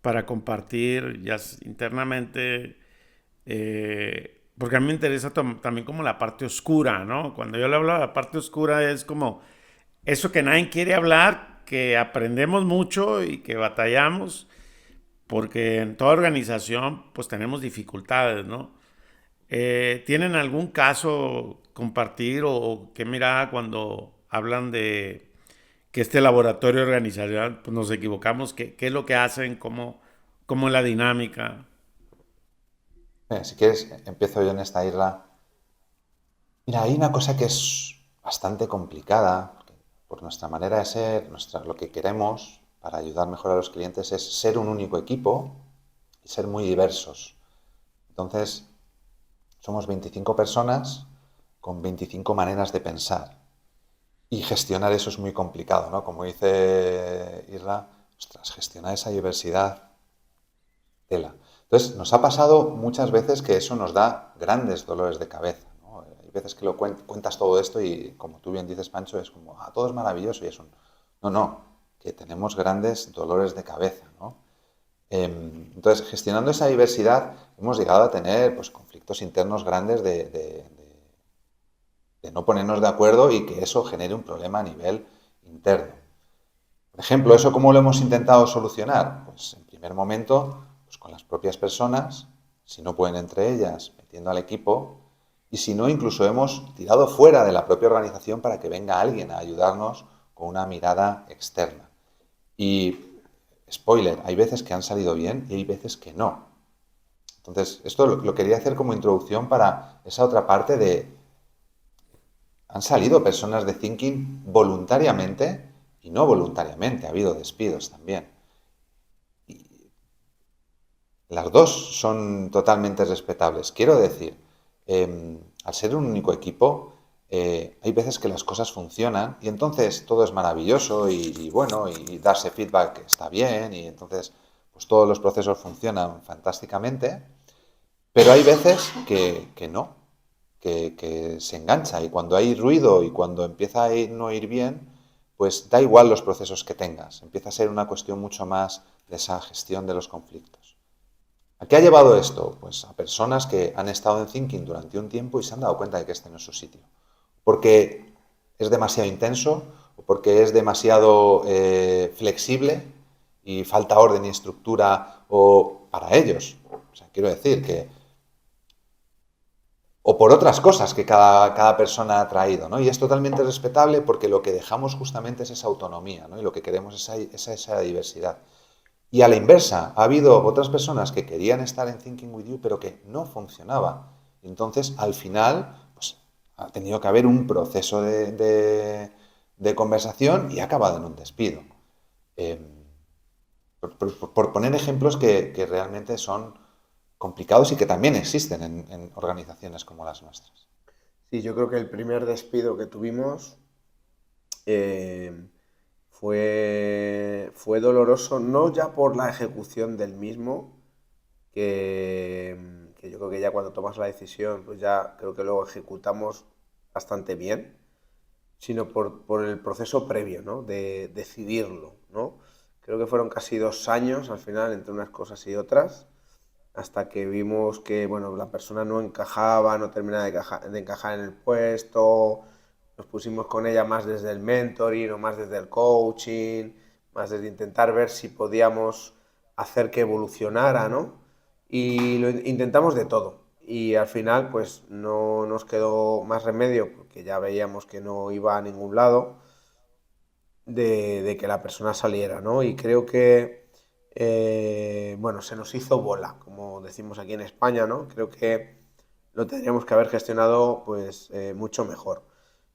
para compartir ya internamente, porque a mí me interesa también como la parte oscura, ¿no? Cuando yo le hablo de la parte oscura es como eso que nadie quiere hablar, que aprendemos mucho y que batallamos, porque en toda organización pues tenemos dificultades, ¿no? ¿Tienen algún caso compartir o qué mirada cuando hablan de que este laboratorio organizacional pues nos equivocamos? ¿Qué es lo que hacen? ¿Cómo es la dinámica? Si quieres, empiezo yo en esta isla. Mira, hay una cosa que es bastante complicada, porque por nuestra manera de ser, lo que queremos para ayudar mejor a los clientes es ser un único equipo y ser muy diversos. Entonces, somos 25 personas con 25 maneras de pensar. Y gestionar eso es muy complicado, ¿no? Como dice Isla, ostras, gestionar esa diversidad, tela. Entonces, nos ha pasado muchas veces que eso nos da grandes dolores de cabeza, ¿no? Hay veces que cuentas todo esto y, como tú bien dices, Pancho, es como, todo es maravilloso y eso. No, que tenemos grandes dolores de cabeza, ¿no? Entonces, gestionando esa diversidad, hemos llegado a tener pues, conflictos internos grandes de no ponernos de acuerdo y que eso genere un problema a nivel interno. Por ejemplo, ¿eso cómo lo hemos intentado solucionar? Pues en primer momento, pues con las propias personas, si no pueden entre ellas, metiendo al equipo, y si no, incluso hemos tirado fuera de la propia organización para que venga alguien a ayudarnos con una mirada externa. Y, spoiler, hay veces que han salido bien y hay veces que no. Entonces, esto lo quería hacer como introducción para esa otra parte de han salido personas de Thinking voluntariamente y no voluntariamente, ha habido despidos también. Y las dos son totalmente respetables. Quiero decir, al ser un único equipo, hay veces que las cosas funcionan y entonces todo es maravilloso y bueno, y darse feedback está bien y entonces pues todos los procesos funcionan fantásticamente, pero hay veces que no, que se engancha y cuando hay ruido y cuando empieza a no ir bien, pues da igual los procesos que tengas. Empieza a ser una cuestión mucho más de esa gestión de los conflictos. ¿A qué ha llevado esto? Pues a personas que han estado en Thinking durante un tiempo y se han dado cuenta de que este no es su sitio. Porque es demasiado intenso o porque es demasiado flexible y falta orden y estructura o para ellos. O sea, quiero decir que o por otras cosas que cada persona ha traído, ¿no? Y es totalmente respetable porque lo que dejamos justamente es esa autonomía, ¿no? Y lo que queremos es esa diversidad. Y a la inversa, ha habido otras personas que querían estar en Thinking With You, pero que no funcionaba. Entonces, al final, pues, ha tenido que haber un proceso de conversación y ha acabado en un despido. Eh, por poner ejemplos que realmente son complicados y que también existen en organizaciones como las nuestras. Sí, yo creo que el primer despido que tuvimos eh, fue doloroso, no ya por la ejecución del mismo, que yo creo que ya cuando tomas la decisión, pues ya creo que lo ejecutamos bastante bien, sino por el proceso previo, ¿no? De decidirlo, ¿no? Creo que fueron casi 2 años al final entre unas cosas y otras, hasta que vimos que, bueno, la persona no encajaba, no terminaba de encajar en el puesto, nos pusimos con ella más desde el mentoring o más desde el coaching, más desde intentar ver si podíamos hacer que evolucionara, ¿no? Y lo intentamos de todo. Y al final, pues no nos quedó más remedio, porque ya veíamos que no iba a ningún lado, de que la persona saliera, ¿no? Y creo que, bueno, se nos hizo bola, como decimos aquí en España, ¿no? Creo que lo tendríamos que haber gestionado, pues, mucho mejor.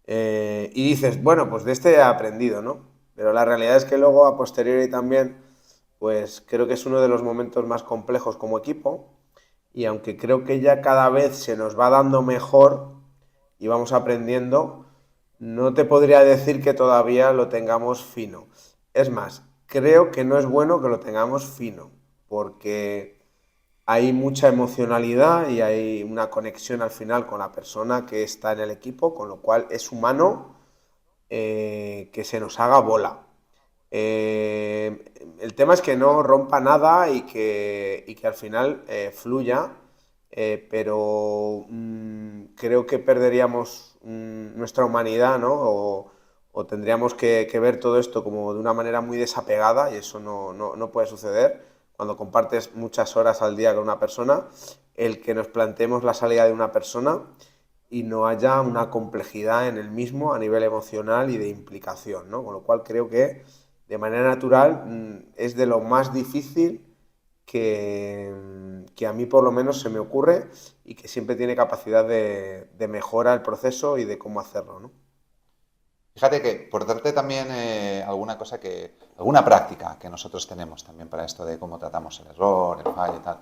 Y dices, bueno, pues de este he aprendido, ¿no? Pero la realidad es que luego, a posteriori también, pues creo que es uno de los momentos más complejos como equipo. Y aunque creo que ya cada vez se nos va dando mejor y vamos aprendiendo, no te podría decir que todavía lo tengamos fino. Es más, creo que no es bueno que lo tengamos fino, porque hay mucha emocionalidad y hay una conexión al final con la persona que está en el equipo, con lo cual es humano que se nos haga bola. El tema es que no rompa nada y que al final fluya, pero creo que perderíamos nuestra humanidad, ¿no? O tendríamos que ver todo esto como de una manera muy desapegada y eso no puede suceder cuando compartes muchas horas al día con una persona, el que nos planteemos la salida de una persona y no haya una complejidad en el mismo a nivel emocional y de implicación, ¿no? Con lo cual creo que de manera natural es de lo más difícil que a mí por lo menos se me ocurre y que siempre tiene capacidad de mejora el proceso y de cómo hacerlo, ¿no? Fíjate que, por darte también alguna práctica que nosotros tenemos también para esto de cómo tratamos el error, el fallo y tal.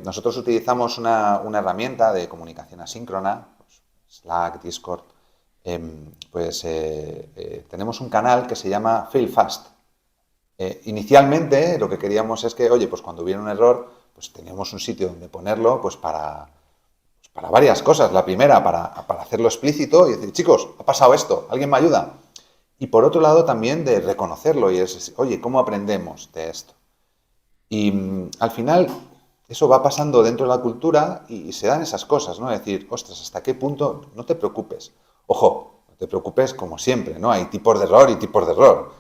Nosotros utilizamos una herramienta de comunicación asíncrona, pues, Slack, Discord. Tenemos un canal que se llama Fail Fast. Inicialmente lo que queríamos es que, oye, pues cuando hubiera un error, pues teníamos un sitio donde ponerlo, pues para varias cosas. La primera, para hacerlo explícito y decir, chicos, ha pasado esto, ¿alguien me ayuda? Y por otro lado también de reconocerlo y es, oye, ¿cómo aprendemos de esto? Y al final eso va pasando dentro de la cultura y se dan esas cosas, ¿no? Es decir, ostras, ¿hasta qué punto? No te preocupes. Ojo, no te preocupes como siempre, ¿no? Hay tipos de error y tipos de error.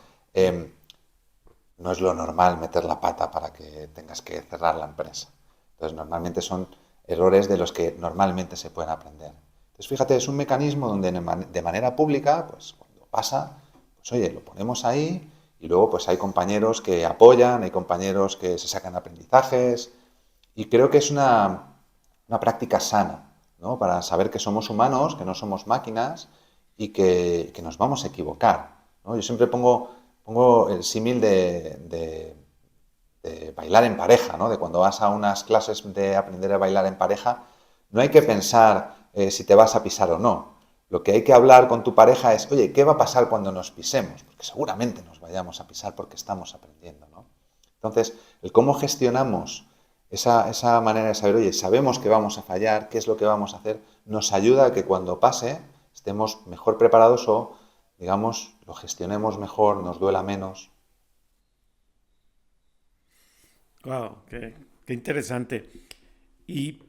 No es lo normal meter la pata para que tengas que cerrar la empresa. Entonces, normalmente son errores de los que normalmente se pueden aprender. Entonces, fíjate, es un mecanismo donde de manera pública, pues cuando pasa, pues oye, lo ponemos ahí y luego pues hay compañeros que apoyan, hay compañeros que se sacan aprendizajes y creo que es una práctica sana, ¿no? Para saber que somos humanos, que no somos máquinas y que nos vamos a equivocar, ¿no? Yo siempre pongo el símil de bailar en pareja, ¿no? De cuando vas a unas clases de aprender a bailar en pareja, no hay que pensar si te vas a pisar o no. Lo que hay que hablar con tu pareja es, oye, ¿qué va a pasar cuando nos pisemos? Porque seguramente nos vayamos a pisar porque estamos aprendiendo, ¿no? Entonces, el cómo gestionamos esa manera de saber, oye, sabemos que vamos a fallar, qué es lo que vamos a hacer, nos ayuda a que cuando pase estemos mejor preparados o, digamos, lo gestionemos mejor, nos duela menos. Wow, qué interesante. Y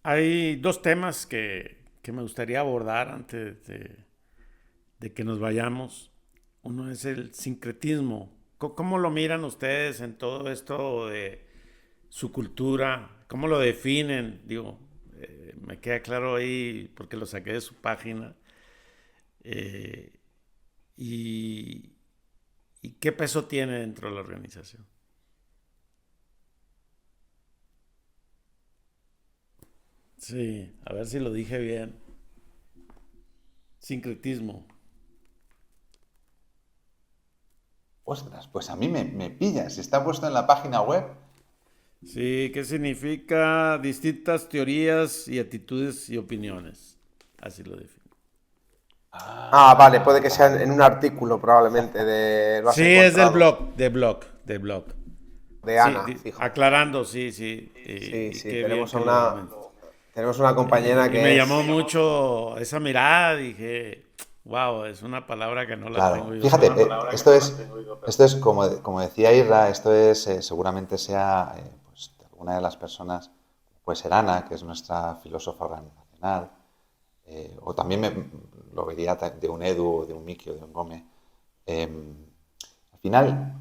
hay dos temas que me gustaría abordar antes de que nos vayamos. Uno es el sincretismo. ¿Cómo lo miran ustedes en todo esto de su cultura? ¿Cómo lo definen? Digo, me queda claro ahí porque lo saqué de su página. Eh, y, ¿Y qué peso tiene dentro de la organización? Sí, a ver si lo dije bien. Sincretismo. Ostras, pues a mí me pillas. Está puesto en la página web. Sí, ¿qué significa distintas teorías y actitudes y opiniones? Así lo defino. Ah, vale, puede Ah, que sea en vale. un artículo probablemente, lo has Sí, es del encontrado, blog, de blog. de Sí, Ana, fijo. aclarando, sí, sí. Sí, Y sí, qué bien que lo tenemos una compañera y me que llamó es... mucho esa mirada, dije, wow, es una palabra que no la tengo Claro. yo Fíjate, presente. esto es como decía Irra, esto es seguramente sea pues, de alguna de las personas, puede ser Ana, que es nuestra filósofa organizacional, o también lo vería de un Edu, o de un Miki o de un Gómez. Eh, Al final,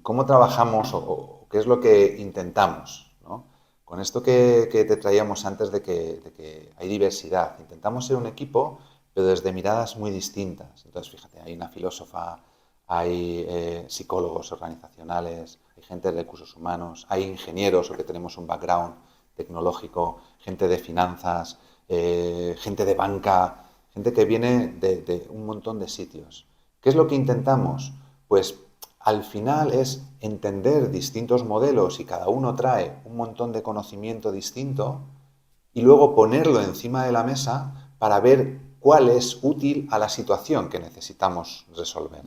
¿cómo trabajamos o qué es lo que intentamos, ¿no? Con esto que te traíamos antes de que hay diversidad, intentamos ser un equipo, pero desde miradas muy distintas. Entonces, fíjate, hay una filósofa, hay psicólogos organizacionales, hay gente de recursos humanos, hay ingenieros o que tenemos un background tecnológico, gente de finanzas, gente de banca, gente que viene de un montón de sitios. ¿Qué es lo que intentamos? Pues al final es entender distintos modelos y cada uno trae un montón de conocimiento distinto y luego ponerlo encima de la mesa para ver cuál es útil a la situación que necesitamos resolver.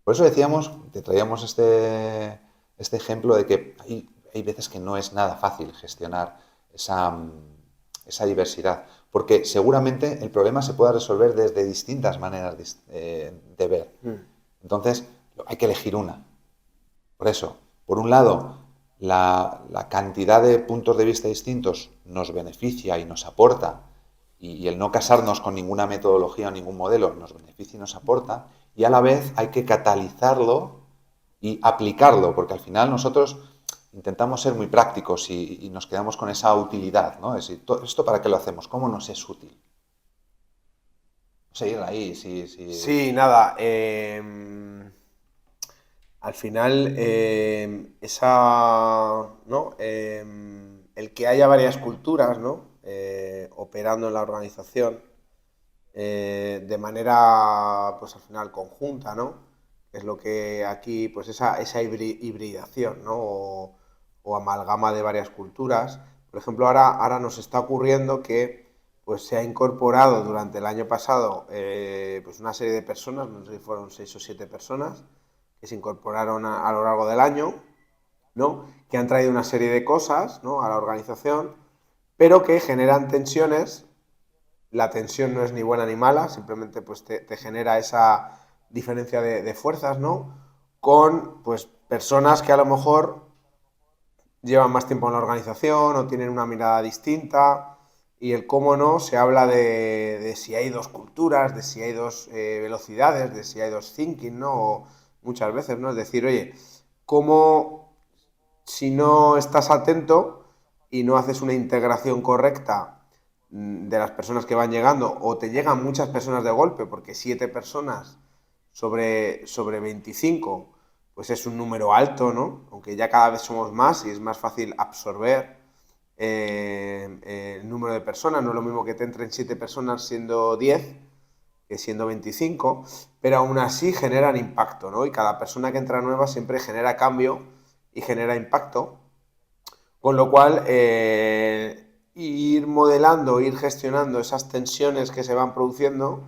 Por eso decíamos, te traíamos este ejemplo de que hay veces que no es nada fácil gestionar esa diversidad, porque seguramente el problema se pueda resolver desde distintas maneras de ver. Mm. Entonces, hay que elegir una. Por eso, por un lado, la cantidad de puntos de vista distintos nos beneficia y nos aporta, y el no casarnos con ninguna metodología o ningún modelo nos beneficia y nos aporta, y a la vez hay que catalizarlo y aplicarlo, porque al final nosotros intentamos ser muy prácticos y nos quedamos con esa utilidad, ¿no? Es decir, ¿esto para qué lo hacemos? ¿Cómo nos es útil? Seguir ahí, sí, sí. Sí, nada. al final, ¿no? El que haya varias culturas, ¿no? Operando en la organización de manera, pues al final conjunta, ¿no? Es lo que aquí, pues esa hibridación, ¿no? O amalgama de varias culturas. Por ejemplo, ahora nos está ocurriendo que pues se ha incorporado durante el año pasado pues una serie de personas, no sé si fueron 6 o 7 personas, que se incorporaron a lo largo del año, ¿no? Que han traído una serie de cosas, ¿no? A la organización, pero que generan tensiones. La tensión no es ni buena ni mala, simplemente pues te genera esa diferencia de fuerzas, ¿no? Con pues personas que a lo mejor llevan más tiempo en la organización o tienen una mirada distinta y el cómo no se habla de si hay dos culturas, de si hay dos velocidades, de si hay dos thinking, ¿no? O muchas veces, ¿no? Es decir, oye, cómo si no estás atento y no haces una integración correcta de las personas que van llegando o te llegan muchas personas de golpe, porque 7 personas sobre 25 pues es un número alto, ¿no? Aunque ya cada vez somos más y es más fácil absorber el número de personas. No es lo mismo que te entren 7 personas siendo 10 que siendo 25, pero aún así generan impacto, ¿no? Y cada persona que entra nueva siempre genera cambio y genera impacto, con lo cual ir modelando, ir gestionando esas tensiones que se van produciendo,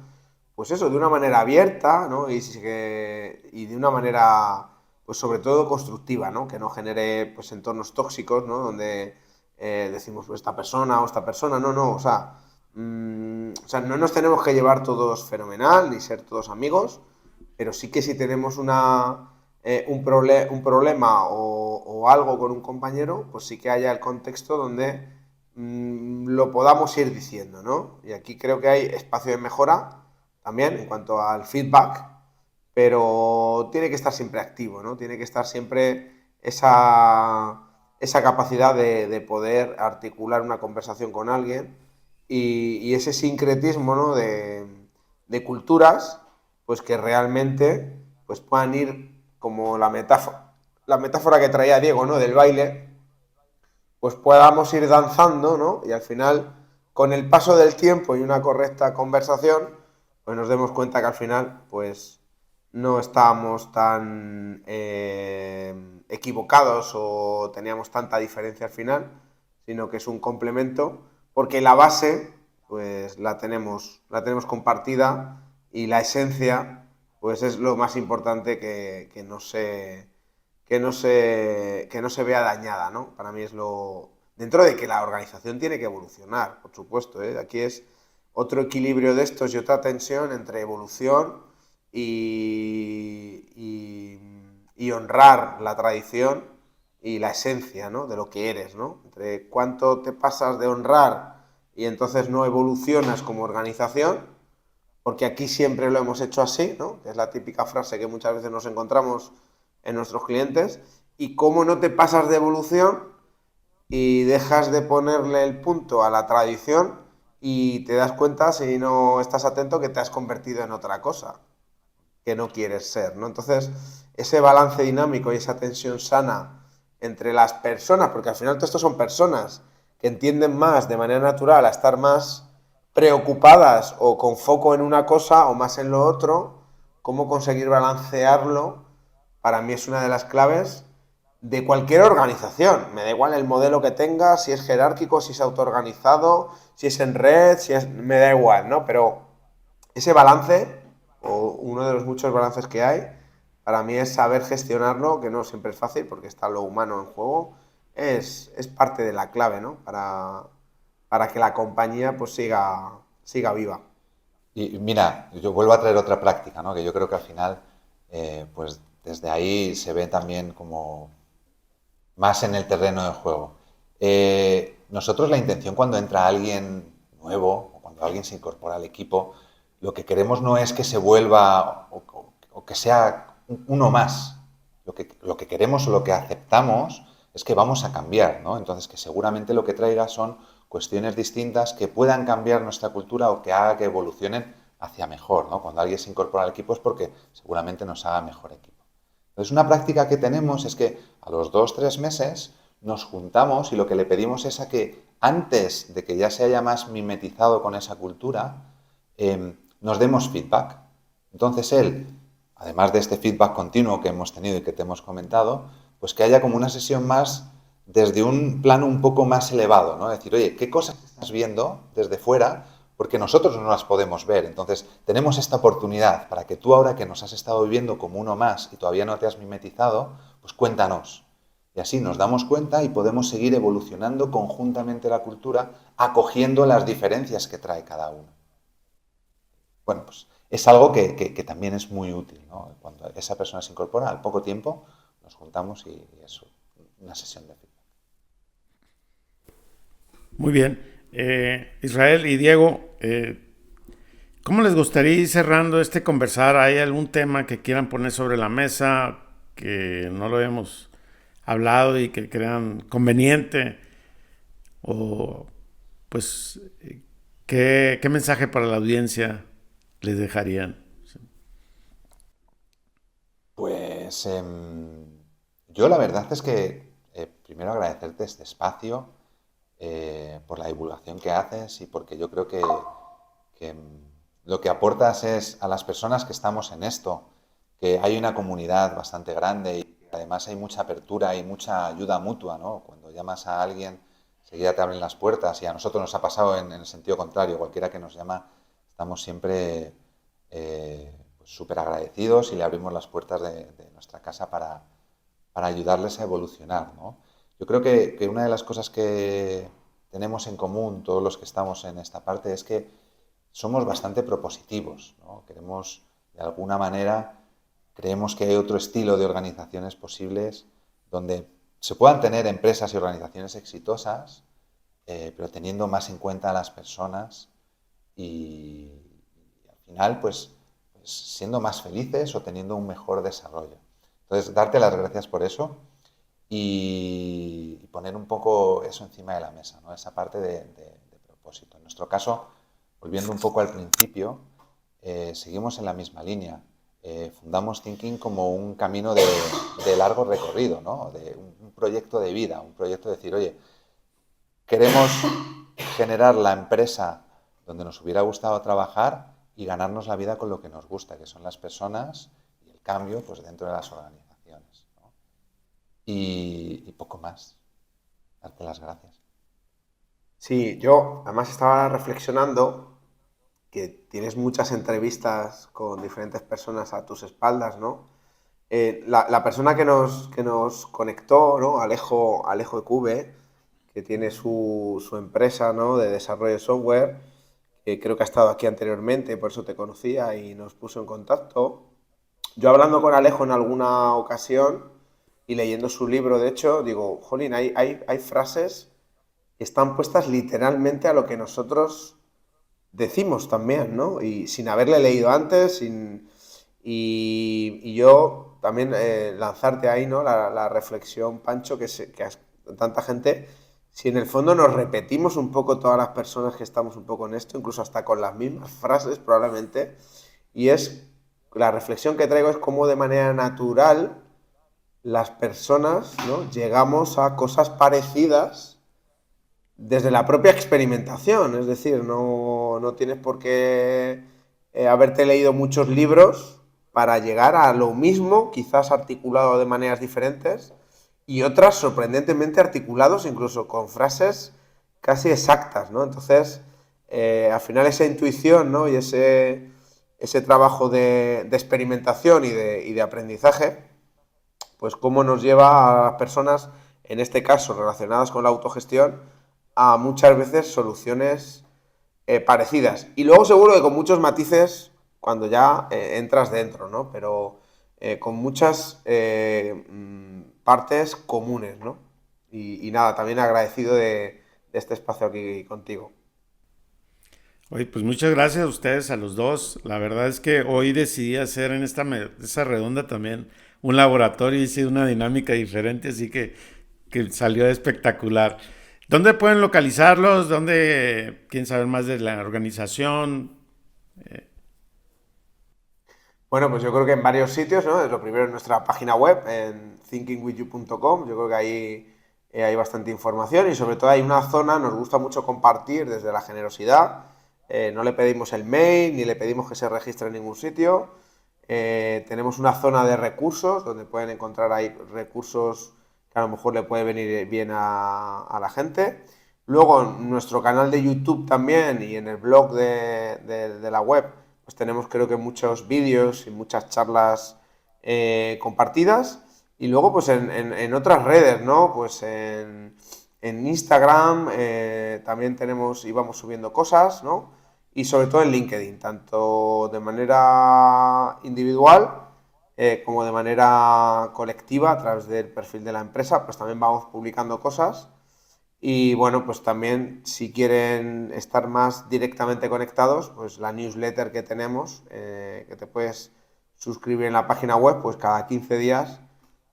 pues eso, de una manera abierta, ¿no? Y de una manera, pues sobre todo constructiva, ¿no? Que no genere pues entornos tóxicos, ¿no? Donde decimos pues, esta persona o esta persona, no, no, o sea, no nos tenemos que llevar todos fenomenal ni ser todos amigos, pero sí que si tenemos un problema o algo con un compañero, pues sí que haya el contexto donde lo podamos ir diciendo, ¿no? Y aquí creo que hay espacio de mejora también en cuanto al feedback, pero tiene que estar siempre activo, ¿no? Tiene que estar siempre esa capacidad de poder articular una conversación con alguien y ese sincretismo, ¿no? de culturas, pues que realmente pues puedan ir como la metáfora que traía Diego, ¿no? Del baile, pues podamos ir danzando, ¿no? Y al final, con el paso del tiempo y una correcta conversación, pues nos demos cuenta que al final, pues no estábamos tan equivocados o teníamos tanta diferencia al final, sino que es un complemento, porque la base, pues la tenemos compartida y la esencia, pues es lo más importante que no se vea dañada, ¿no? Para mí es lo... Dentro de que la organización tiene que evolucionar, por supuesto, ¿eh? Aquí es otro equilibrio de estos y otra tensión entre evolución y honrar la tradición y la esencia, ¿no? De lo que eres, ¿no? Entre cuánto te pasas de honrar y entonces no evolucionas como organización, porque aquí siempre lo hemos hecho así, ¿no? Que es la típica frase que muchas veces nos encontramos en nuestros clientes, y cómo no te pasas de evolución y dejas de ponerle el punto a la tradición y te das cuenta, si no estás atento, que te has convertido en otra cosa que no quieres ser, ¿no? Entonces, ese balance dinámico y esa tensión sana entre las personas, porque al final todo esto son personas que entienden más de manera natural a estar más preocupadas o con foco en una cosa o más en lo otro, cómo conseguir balancearlo, para mí es una de las claves de cualquier organización. Me da igual el modelo que tenga, si es jerárquico, si es autoorganizado, si es en red, me da igual, ¿no? Pero ese balance, o uno de los muchos balances que hay, para mí es saber gestionarlo, que no siempre es fácil porque está lo humano en juego, es parte de la clave, ¿no? Para que la compañía pues siga viva. Y mira, yo vuelvo a traer otra práctica, ¿no? Que yo creo que al final, pues desde ahí se ve también como más en el terreno de juego. Nosotros la intención cuando entra alguien nuevo o cuando alguien se incorpora al equipo, lo que queremos no es que se vuelva o que sea uno más. Lo que queremos o lo que aceptamos es que vamos a cambiar, ¿no? Entonces, que seguramente lo que traiga son cuestiones distintas que puedan cambiar nuestra cultura o que haga que evolucionen hacia mejor, ¿no? Cuando alguien se incorpora al equipo es porque seguramente nos haga mejor equipo. Entonces, una práctica que tenemos es que a los 2 o 3 meses nos juntamos y lo que le pedimos es a que antes de que ya se haya más mimetizado con esa cultura, nos demos feedback. Entonces él, además de este feedback continuo que hemos tenido y que te hemos comentado, pues que haya como una sesión más desde un plano un poco más elevado, ¿no? Es decir, oye, ¿qué cosas estás viendo desde fuera? Porque nosotros no las podemos ver. Entonces, tenemos esta oportunidad para que tú ahora que nos has estado viviendo como uno más y todavía no te has mimetizado, pues cuéntanos. Y así nos damos cuenta y podemos seguir evolucionando conjuntamente la cultura, acogiendo las diferencias que trae cada uno. Bueno, pues es algo que también es muy útil, ¿no? Cuando esa persona se incorpora, al poco tiempo nos juntamos y es una sesión de feedback. Muy bien. Israel y Diego, ¿cómo les gustaría ir cerrando este conversar? ¿Hay algún tema que quieran poner sobre la mesa que no lo hemos hablado y que crean conveniente? O, pues, ¿qué mensaje para la audiencia les dejarían? Pues yo la verdad es que primero agradecerte este espacio por la divulgación que haces y porque yo creo que lo que aportas es a las personas que estamos en esto, que hay una comunidad bastante grande y además hay mucha apertura y mucha ayuda mutua, ¿no? Cuando llamas a alguien, enseguida te abren las puertas y a nosotros nos ha pasado en el sentido contrario, cualquiera que nos llama, estamos siempre pues súper agradecidos y le abrimos las puertas de nuestra casa para ayudarles a evolucionar, ¿no? Yo creo que una de las cosas que tenemos en común todos los que estamos en esta parte es que somos bastante propositivos, ¿no? Queremos, de alguna manera, creemos que hay otro estilo de organizaciones posibles donde se puedan tener empresas y organizaciones exitosas, pero teniendo más en cuenta a las personas y al final, pues siendo más felices o teniendo un mejor desarrollo. Entonces, darte las gracias por eso y poner un poco eso encima de la mesa, ¿no? Esa parte de propósito. En nuestro caso, volviendo un poco al principio, seguimos en la misma línea. Fundamos Thinking como un camino de largo recorrido, ¿no? De un proyecto de vida, un proyecto de decir, oye, queremos generar la empresa donde nos hubiera gustado trabajar y ganarnos la vida con lo que nos gusta, que son las personas y el cambio pues, dentro de las organizaciones, ¿no? Y poco más. Darte las gracias. Sí, yo además estaba reflexionando que tienes muchas entrevistas con diferentes personas a tus espaldas, ¿no? La persona que nos conectó, ¿no? Alejo EQV, que tiene su empresa, ¿no? De desarrollo de software, que creo que ha estado aquí anteriormente, por eso te conocía y nos puso en contacto. Yo hablando con Alejo en alguna ocasión y leyendo su libro, de hecho, digo, jolín, hay frases que están puestas literalmente a lo que nosotros decimos también, ¿no? Y sin haberle leído antes, y yo también lanzarte ahí, ¿no? La reflexión, Pancho, tanta gente, si en el fondo nos repetimos un poco todas las personas que estamos un poco en esto, incluso hasta con las mismas frases probablemente, y la reflexión que traigo es cómo de manera natural las personas, ¿no? Llegamos a cosas parecidas desde la propia experimentación, es decir, no tienes por qué haberte leído muchos libros para llegar a lo mismo, quizás articulado de maneras diferentes, y otras sorprendentemente articulados incluso con frases casi exactas, ¿no? Entonces, al final esa intuición, ¿no? Y ese trabajo de experimentación y de aprendizaje, pues cómo nos lleva a las personas, en este caso relacionadas con la autogestión, a muchas veces soluciones parecidas. Y luego seguro que con muchos matices cuando ya entras dentro, ¿no? Pero con muchas partes comunes, ¿no? Y nada, también agradecido de este espacio aquí contigo. Oye, pues muchas gracias a ustedes, a los dos. La verdad es que hoy decidí hacer en esta mesa redonda también un laboratorio y hice una dinámica diferente, así que salió espectacular. ¿Dónde pueden localizarlos? ¿Dónde quieren saber más de la organización? Bueno, pues yo creo que en varios sitios, ¿no? Lo primero en nuestra página web, en thinkingwithyou.com. Yo creo que ahí hay bastante información y sobre todo hay una zona, nos gusta mucho compartir desde la generosidad. No le pedimos el mail ni le pedimos que se registre en ningún sitio. Tenemos una zona de recursos donde pueden encontrar ahí recursos que a lo mejor le puede venir bien a la gente. Luego en nuestro canal de YouTube también y en el blog de la web pues tenemos creo que muchos vídeos y muchas charlas compartidas. Y luego pues en otras redes, ¿no? Pues en Instagram también tenemos y vamos subiendo cosas, ¿no? Y sobre todo en LinkedIn, tanto de manera individual como de manera colectiva a través del perfil de la empresa, pues también vamos publicando cosas. Y bueno, pues también si quieren estar más directamente conectados, pues la newsletter que tenemos, que te puedes suscribir en la página web, pues cada 15 días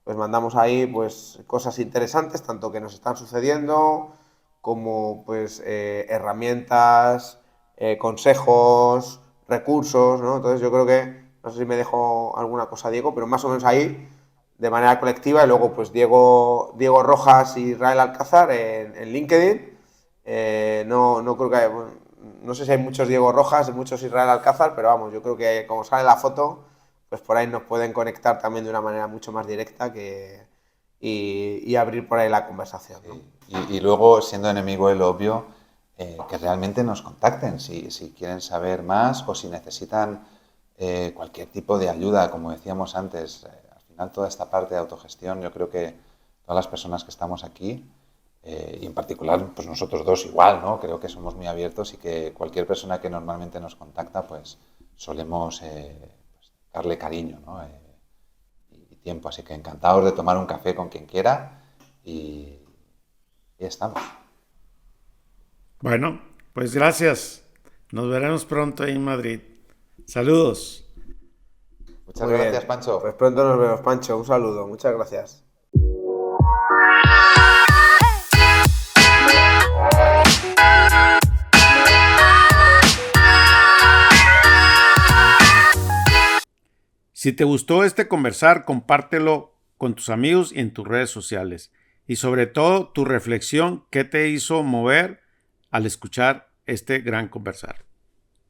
pues mandamos ahí pues cosas interesantes, tanto que nos están sucediendo, como pues herramientas, consejos, recursos, ¿no? Entonces yo creo que, no sé si me dejo alguna cosa, Diego, pero más o menos ahí de manera colectiva y luego pues Diego Rojas y Israel Alcázar en LinkedIn. No creo que bueno, no sé si hay muchos Diego Rojas y muchos Israel Alcázar, pero vamos, yo creo que como sale la foto, pues por ahí nos pueden conectar también de una manera mucho más directa y abrir por ahí la conversación, ¿no? Y luego, siendo enemigo del obvio, que realmente nos contacten si quieren saber más o si necesitan cualquier tipo de ayuda, como decíamos antes. Al final, toda esta parte de autogestión, yo creo que todas las personas que estamos aquí, y en particular pues nosotros dos igual, ¿no? Creo que somos muy abiertos y que cualquier persona que normalmente nos contacta, pues solemos pues, darle cariño, ¿no? Y tiempo. Así que encantados de tomar un café con quien quiera y estamos. Bueno, pues gracias. Nos veremos pronto ahí en Madrid. Saludos. Muchas Muy gracias, bien, pues Pancho. pronto nos vemos, Pancho. Un saludo, muchas gracias. Si te gustó este conversar, compártelo con tus amigos y en tus redes sociales. Y sobre todo, tu reflexión, ¿qué te hizo mover al escuchar este gran conversar?